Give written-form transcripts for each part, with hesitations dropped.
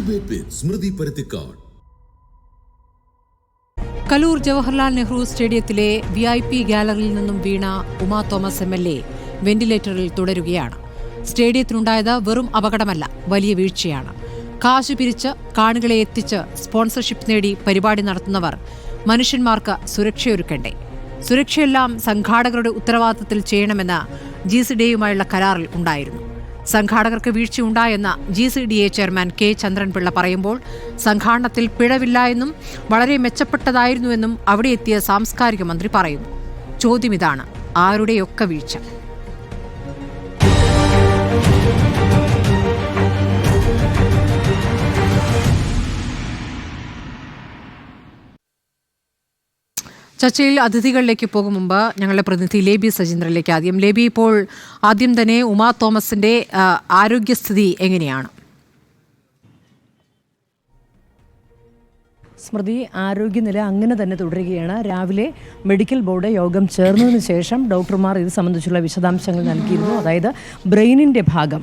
Debate വിത്ത് സ്മൃതി പരുത്തിക്കാട്. കലൂർ ജവഹർലാൽ നെഹ്റു സ്റ്റേഡിയത്തിലെ VIP ഗാലറിയിൽ നിന്നും വീണ ഉമാ തോമസ് MLA വെന്റിലേറ്ററിൽ തുടരുകയാണ്. സ്റ്റേഡിയത്തിനുണ്ടായത് വെറും അപകടമല്ല, വലിയ വീഴ്ചയാണ്. കാശ് പിരിച്ച് കാണികളെ എത്തിച്ച് സ്പോൺസർഷിപ്പ് നേടി പരിപാടി നടത്തുന്നവർ മനുഷ്യന്മാർക്ക് സുരക്ഷയൊരുക്കണ്ടേ? സുരക്ഷയെല്ലാം സംഘാടകരുടെ ഉത്തരവാദിത്തത്തിൽ ചെയ്യണമെന്ന് GCDAയുമായുള്ള കരാറിൽ ഉണ്ടായിരുന്നു. സംഘാടകർക്ക് വീഴ്ചയുണ്ടായെന്ന GCDA ചെയർമാൻ K. ചന്ദ്രൻപിള്ള പറയുമ്പോൾ സംഘാടനത്തിൽ പിഴവില്ല എന്നും വളരെ മെച്ചപ്പെട്ടതായിരുന്നുവെന്നും അവിടെ എത്തിയ സാംസ്കാരിക മന്ത്രി പറയുന്നു. ചോദ്യം ഇതാണ്: ആരുടെയൊക്കെ വീഴ്ച? ചർച്ചയിൽ അതിഥികളിലേക്ക് പോകും മുമ്പ് ഞങ്ങളുടെ പ്രതിനിധി ലേബി സജീന്ദ്രനിലേക്ക് ഇപ്പോൾ ആദ്യം തന്നെ ഉമാ തോമസിന്റെ ആരോഗ്യസ്ഥിതി എങ്ങനെയാണ്? സ്മൃതി, ആരോഗ്യനില അങ്ങനെ തന്നെ തുടരുകയാണ്. രാവിലെ മെഡിക്കൽ ബോർഡ് യോഗം ചേർന്നതിന് ശേഷം ഡോക്ടർമാർ ഇത് സംബന്ധിച്ചുള്ള വിശദാംശങ്ങൾ നൽകിയിരുന്നു. അതായത് ബ്രെയിനിൻ്റെ ഭാഗം,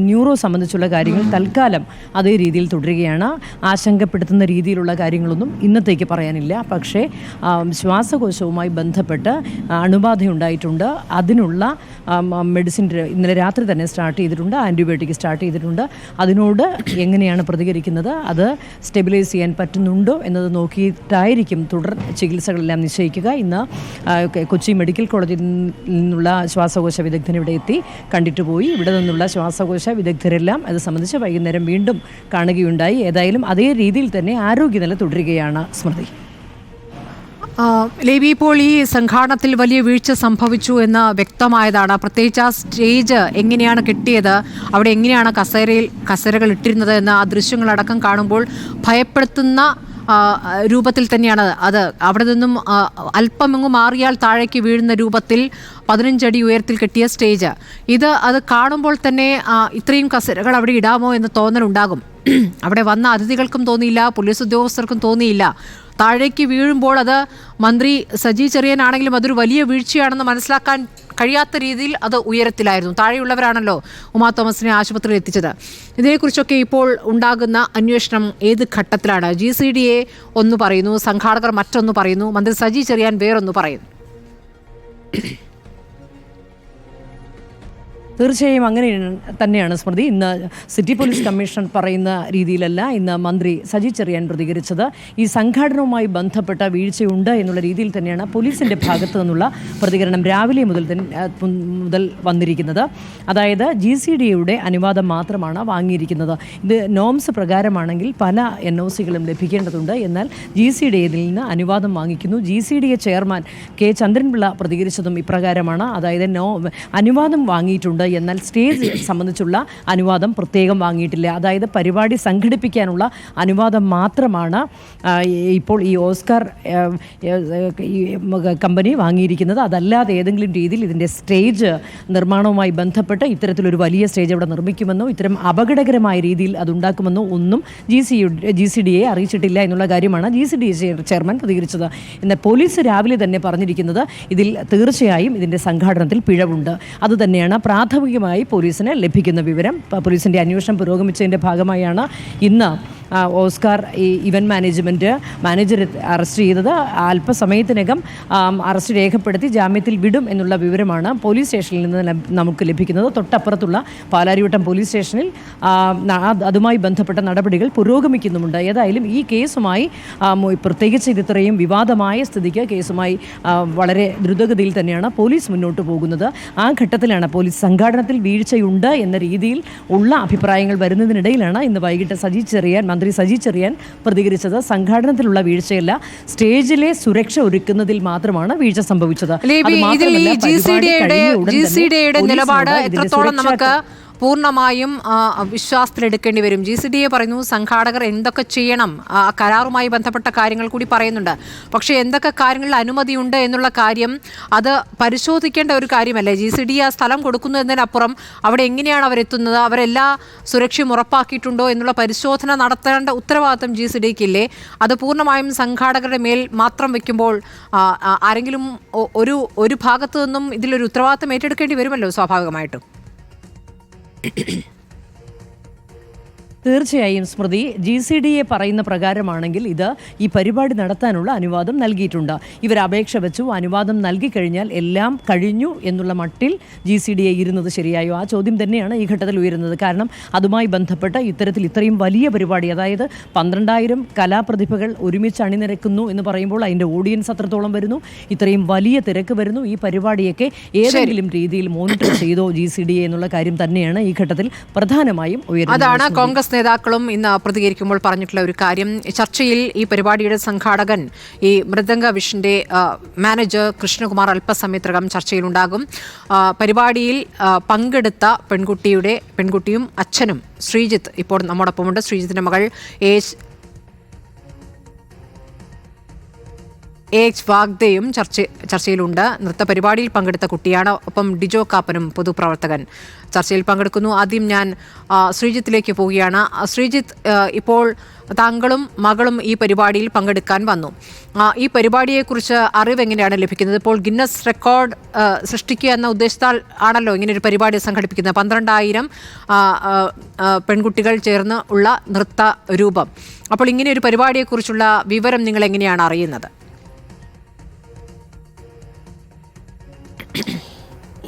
ന്യൂറോ സംബന്ധിച്ചുള്ള കാര്യങ്ങൾ തൽക്കാലം അതേ രീതിയിൽ തുടരുകയാണ്. ആശങ്കപ്പെടുത്തുന്ന രീതിയിലുള്ള കാര്യങ്ങളൊന്നും ഇന്നത്തേക്ക് പറയാനില്ല. പക്ഷേ ശ്വാസകോശവുമായി ബന്ധപ്പെട്ട് അണുബാധയുണ്ടായിട്ടുണ്ട്. അതിനുള്ള മെഡിസിൻ ഇന്നലെ രാത്രി തന്നെ സ്റ്റാർട്ട് ചെയ്തിട്ടുണ്ട്. ആൻറ്റിബയോട്ടിക് സ്റ്റാർട്ട് ചെയ്തിട്ടുണ്ട്. അതിനോട് എങ്ങനെയാണ് പ്രതികരിക്കുന്നത്, അത് സ്റ്റെബിലൈസ് ചെയ്യാൻ പറ്റുന്നുണ്ടോ എന്നത് നോക്കിയിട്ടായിരിക്കും തുടർ ചികിത്സകളെല്ലാം നിശ്ചയിക്കുക. ഇന്ന് കൊച്ചി മെഡിക്കൽ കോളേജിൽ നിന്നുള്ള ശ്വാസകോശ വിദഗ്ധൻ ഇവിടെ എത്തി കണ്ടിട്ട് പോയി. ഇവിടെ നിന്നുള്ള ശ്വാസകോശ വിദഗ്ധരെല്ലാം അത് സംബന്ധിച്ച് വൈകുന്നേരം വീണ്ടും കാണുകയുണ്ടായി. ഏതായാലും അതേ രീതിയിൽ തന്നെ ആരോഗ്യനില തുടരുകയാണ്. സ്മൃതി, ലേബി, ഇപ്പോൾ ഈ സംഘാടനത്തിൽ വലിയ വീഴ്ച സംഭവിച്ചു എന്ന് വ്യക്തമായതാണ്. പ്രത്യേകിച്ച് ആ സ്റ്റേജ് എങ്ങനെയാണ് കിട്ടിയത്, അവിടെ എങ്ങനെയാണ് കസേരകൾ ഇട്ടിരുന്നത് എന്ന് ആ ദൃശ്യങ്ങളടക്കം കാണുമ്പോൾ ഭയപ്പെടുത്തുന്ന രൂപത്തിൽ തന്നെയാണ് അത്. അവിടെ നിന്നും അല്പമെങ്ങു മാറിയാൽ താഴേക്ക് വീഴുന്ന രൂപത്തിൽ 15 അടി ഉയരത്തിൽ കെട്ടിയ സ്റ്റേജ്. അത് കാണുമ്പോൾ തന്നെ ഇത്രയും കസേരകൾ അവിടെ ഇടാമോ എന്ന് തോന്നലുണ്ടാകും. അവിടെ വന്ന അതിഥികൾക്കും തോന്നിയില്ല, പോലീസ് ഉദ്യോഗസ്ഥർക്കും തോന്നിയില്ല. താഴേക്ക് വീഴുമ്പോൾ അത് മന്ത്രി സജി ചെറിയാനാണെങ്കിലും അതൊരു വലിയ വീഴ്ചയാണെന്ന് മനസ്സിലാക്കാൻ കഴിയാത്ത രീതിയിൽ അത് ഉയരത്തിലായിരുന്നു. താഴെയുള്ളവരാണല്ലോ ഉമാ തോമസിനെ ആശുപത്രിയിൽ എത്തിച്ചത്. ഇതിനെക്കുറിച്ചൊക്കെ ഇപ്പോൾ ഉണ്ടാകുന്ന അന്വേഷണം ഏത് ഘട്ടത്തിലാണ്? GCDA ഒന്ന് പറയുന്നു, സംഘാടകർ മറ്റൊന്ന് പറയുന്നു, മന്ത്രി സജി ചെറിയാൻ വേറൊന്ന് പറയുന്നു. തീർച്ചയായും അങ്ങനെ തന്നെയാണ് സ്മൃതി. ഇന്ന് സിറ്റി പോലീസ് കമ്മീഷണർ പറയുന്ന രീതിയിലല്ല ഇന്ന് മന്ത്രി സജി ചെറിയാൻ പ്രതികരിച്ചത്. ഈ സംഘാടനവുമായി ബന്ധപ്പെട്ട വീഴ്ചയുണ്ട് എന്നുള്ള രീതിയിൽ തന്നെയാണ് പോലീസിൻ്റെ ഭാഗത്തു നിന്നുള്ള പ്രതികരണം രാവിലെ മുതൽ വന്നിരിക്കുന്നത്. അതായത് GCDAയുടെ അനുവാദം മാത്രമാണ് വാങ്ങിയിരിക്കുന്നത്. ഇത് നോംസ് പ്രകാരമാണെങ്കിൽ പല NOCകളും ലഭിക്കേണ്ടതുണ്ട്. എന്നാൽ GCDAയിൽ നിന്ന് അനുവാദം വാങ്ങിക്കുന്നു. GCDA chairman K. ചന്ദ്രൻപിള്ള പ്രതികരിച്ചതും ഇപ്രകാരമാണ്. അതായത് അനുവാദം വാങ്ങിയിട്ടുണ്ട്, എന്നാൽ സ്റ്റേജ് സംബന്ധിച്ചുള്ള അനുവാദം പ്രത്യേകം വാങ്ങിയിട്ടില്ല. അതായത് പരിപാടി സംഘടിപ്പിക്കാനുള്ള അനുവാദം മാത്രമാണ് ഇപ്പോൾ ഈ ഓസ്കാർ കമ്പനി വാങ്ങിയിരിക്കുന്നത്. അതല്ലാതെ ഏതെങ്കിലും രീതിയിൽ ഇതിൻ്റെ സ്റ്റേജ് നിർമ്മാണവുമായി ബന്ധപ്പെട്ട് ഇത്തരത്തിലൊരു വലിയ സ്റ്റേജ് അവിടെ നിർമ്മിക്കുമെന്നോ ഇത്തരം അപകടകരമായ രീതിയിൽ അതുണ്ടാക്കുമെന്നോ ഒന്നും GCDA അറിയിച്ചിട്ടില്ല എന്നുള്ള കാര്യമാണ് GCDA ചെയർമാൻ പ്രതികരിച്ചത്. എന്നാൽ പോലീസ് രാവിലെ തന്നെ പറഞ്ഞിരിക്കുന്നത് ഇതിൽ തീർച്ചയായും ഇതിൻ്റെ സംഘാടനത്തിൽ പിഴവുണ്ട്. അതുതന്നെയാണ് പ്രാഥമികമായി പോലീസിന് ലഭിക്കുന്ന വിവരം. പോലീസിൻ്റെ അന്വേഷണം പുരോഗമിച്ചതിൻ്റെ ഭാഗമായാണ് ഇന്ന് ഓസ്കാർ ഇവന്റ് മാനേജർ അറസ്റ്റ് ചെയ്തത്. അല്പസമയത്തിനകം അറസ്റ്റ് രേഖപ്പെടുത്തി ജാമ്യത്തിൽ വിടും എന്നുള്ള വിവരമാണ് പോലീസ് സ്റ്റേഷനിൽ നിന്ന് നമുക്ക് ലഭിക്കുന്നത്. തൊട്ടപ്പുറത്തുള്ള പാലാരിവട്ടം പോലീസ് സ്റ്റേഷനിൽ അതുമായി ബന്ധപ്പെട്ട നടപടികൾ പുരോഗമിക്കുന്നുമുണ്ട്. ഏതായാലും ഈ കേസുമായി പ്രത്യേകിച്ച് ഇത് ഇത്രയും വിവാദമായ സ്ഥിതിക്ക് കേസുമായി വളരെ ദ്രുതഗതിയിൽ തന്നെയാണ് പോലീസ് മുന്നോട്ട് പോകുന്നത്. ആ ഘട്ടത്തിലാണ് പോലീസ് സംഘാടനത്തിൽ വീഴ്ചയുണ്ട് എന്ന രീതിയിൽ ഉള്ള അഭിപ്രായങ്ങൾ വരുന്നതിനിടയിലാണ് ഇന്ന് വൈകിട്ട് മന്ത്രി സജി ചെറിയാൻ പ്രതികരിച്ചത്. സംഘാടനത്തിലുള്ള വീഴ്ചയല്ല, സ്റ്റേജിലെ സുരക്ഷ ഒരുക്കുന്നതിൽ മാത്രമാണ് വീഴ്ച സംഭവിച്ചത്. GCDAയുടെ നിലപാട് എത്രത്തോളം നമുക്ക് പൂർണ്ണമായും വിശ്വാസത്തിലെടുക്കേണ്ടി വരും? GCDA പറയുന്നു സംഘാടകർ എന്തൊക്കെ ചെയ്യണം, കരാറുമായി ബന്ധപ്പെട്ട കാര്യങ്ങൾ കൂടി പറയുന്നുണ്ട്. പക്ഷേ എന്തൊക്കെ കാര്യങ്ങളിൽ അനുമതിയുണ്ട് എന്നുള്ള കാര്യം അത് പരിശോധിക്കേണ്ട ഒരു കാര്യമല്ലേ? GCDA സ്ഥലം കൊടുക്കുന്നു എന്നതിനപ്പുറം അവിടെ എങ്ങനെയാണ് അവരെത്തുന്നത്, അവരെല്ലാ സുരക്ഷയും ഉറപ്പാക്കിയിട്ടുണ്ടോ എന്നുള്ള പരിശോധന നടത്തേണ്ട ഉത്തരവാദിത്തം GCDAക്കില്ലേ? അത് പൂർണ്ണമായും സംഘാടകരുടെ മേൽ മാത്രം വെക്കുമ്പോൾ ആരെങ്കിലും ഒരു ഭാഗത്തു നിന്നും ഇതിലൊരു ഉത്തരവാദിത്തം ഏറ്റെടുക്കേണ്ടി വരുമല്ലോ സ്വാഭാവികമായിട്ടും. തീർച്ചയായും സ്മൃതി, GCDA പറയുന്ന പ്രകാരമാണെങ്കിൽ ഇത് ഈ പരിപാടി നടത്താനുള്ള അനുവാദം നൽകിയിട്ടുണ്ട്. ഇവർ അപേക്ഷ വെച്ചു, അനുവാദം നൽകിക്കഴിഞ്ഞാൽ എല്ലാം കഴിഞ്ഞു എന്നുള്ള മട്ടിൽ GCDA ഇരുന്നത് ശരിയായോ? ആ ചോദ്യം തന്നെയാണ് ഈ ഘട്ടത്തിൽ ഉയരുന്നത്. കാരണം അതുമായി ബന്ധപ്പെട്ട് ഇത്രയും വലിയ പരിപാടി, അതായത് 12,000 കലാപ്രതിഭകൾ ഒരുമിച്ച് അണിനിരക്കുന്നു എന്ന് പറയുമ്പോൾ അതിൻ്റെ ഓഡിയൻസ് അത്രത്തോളം വരുന്നു, ഇത്രയും വലിയ തിരക്ക് വരുന്നു. ഈ പരിപാടിയൊക്കെ ഏതെങ്കിലും രീതിയിൽ മോണിറ്റർ ചെയ്തോ GCDA എന്നുള്ള കാര്യം തന്നെയാണ് ഈ ഘട്ടത്തിൽ പ്രധാനമായും ഉയരുന്നത്. അതാണ് കോൺഗ്രസ് നേതാക്കളും ഇന്ന് പ്രതികരിക്കുമ്പോൾ പറഞ്ഞിട്ടുള്ള ഒരു കാര്യം. ചർച്ചയിൽ ഈ പരിപാടിയുടെ സംഘാടകൻ, ഈ മൃദംഗ വിഷന്റെ മാനേജർ കൃഷ്ണകുമാർ അല്പസമയത്തിനകം ചർച്ചയിലുണ്ടാകും. പരിപാടിയിൽ പങ്കെടുത്ത പെൺകുട്ടിയും അച്ഛനും ശ്രീജിത്ത് ഇപ്പോൾ നമ്മോടൊപ്പമുണ്ട്. ശ്രീജിത്തിന്റെ മകൾ എച്ച് വാഗ്ദയും ചർച്ചയിലുണ്ട്. നൃത്ത പരിപാടിയിൽ പങ്കെടുത്ത കുട്ടിയാണ്. ഒപ്പം ഡിജോ കാപ്പനും പൊതുപ്രവർത്തകൻ ചർച്ചയിൽ പങ്കെടുക്കുന്നു. ആദ്യം ഞാൻ ശ്രീജിത്തിലേക്ക് പോവുകയാണ്. ശ്രീജിത്ത്, ഇപ്പോൾ താങ്കളും മകളും ഈ പരിപാടിയിൽ പങ്കെടുക്കാൻ വന്നു. ഈ പരിപാടിയെക്കുറിച്ച് അറിവ് എങ്ങനെയാണ് ലഭിക്കുന്നത്? ഇപ്പോൾ ഗിന്നസ് റെക്കോർഡ് സൃഷ്ടിക്കുക എന്ന ഉദ്ദേശത്താൽ ആണല്ലോ ഇങ്ങനെ ഒരു പരിപാടി സംഘടിപ്പിക്കുന്നത്. 12,000 പെൺകുട്ടികൾ ചേർന്ന് ഉള്ള നൃത്ത രൂപം. അപ്പോൾ ഇങ്ങനെ ഒരു പരിപാടിയെക്കുറിച്ചുള്ള വിവരം നിങ്ങൾ എങ്ങനെയാണ് അറിയുന്നത്?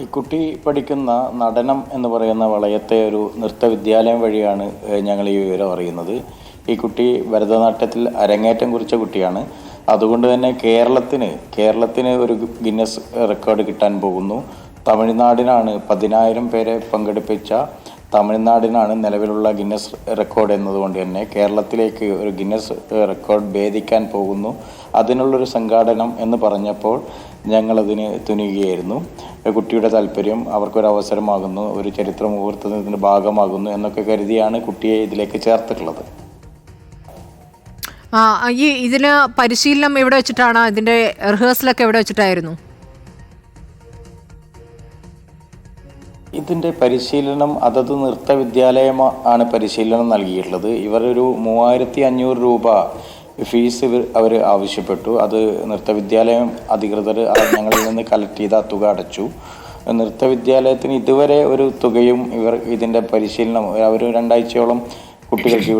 ഈ കുട്ടി പഠിക്കുന്ന നടനം എന്ന് പറയുന്ന വളയത്തെ ഒരു നൃത്തവിദ്യാലയം വഴിയാണ് ഞങ്ങൾ ഈ വിവരം അറിയുന്നത്. ഈ കുട്ടി ഭരതനാട്യത്തിൽ അരങ്ങേറ്റം കുറിച്ച കുട്ടിയാണ്. അതുകൊണ്ട് തന്നെ കേരളത്തിന് ഒരു ഗിന്നസ് റെക്കോർഡ് കിട്ടാൻ പോകുന്നു. തമിഴ്നാടിനാണ് 10,000 പേരെ പങ്കെടുപ്പിച്ച തമിഴ്നാടിനാണ് നിലവിലുള്ള ഗിന്നസ് റെക്കോർഡ് എന്നതുകൊണ്ട് തന്നെ കേരളത്തിലേക്ക് ഒരു ഗിന്നസ് റെക്കോർഡ് ഭേദിക്കാൻ പോകുന്നു. അതിനുള്ളൊരു സംഘാടനം എന്ന് പറഞ്ഞപ്പോൾ ഞങ്ങളതിന് തുനിയുകയായിരുന്നു. കുട്ടിയുടെ താല്പര്യം അവർക്കൊരവസരമാകുന്നു, ഒരു ചരിത്ര മുഹൂർത്തത്തിൻ്റെ ഭാഗമാകുന്നു എന്നൊക്കെ കരുതിയാണ് കുട്ടിയെ ഇതിലേക്ക് ചേർത്തിട്ടുള്ളത്. ഇതിന് പരിശീലനം എവിടെ വെച്ചിട്ടാണ്? ഇതിൻ്റെ റിഹേഴ്സലൊക്കെ എവിടെ വെച്ചിട്ടായിരുന്നു? ഇതിൻ്റെ പരിശീലനം അതത് നൃത്ത വിദ്യാലയം ആണ് പരിശീലനം നൽകിയിട്ടുള്ളത്. ഇവരൊരു 3,500 രൂപ ഫീസ് അവർ ആവശ്യപ്പെട്ടു. അത് നൃത്തവിദ്യാലയം അധികൃതർ ഞങ്ങളിൽ നിന്ന് കളക്ട് ചെയ്ത തുക അടച്ചു. നൃത്തവിദ്യാലയത്തിന് ഇതുവരെ ഒരു തുകയും ഇതിൻ്റെ പരിശീലനം അവർ 2 ആഴ്ചയോളം കുട്ടികൾക്ക്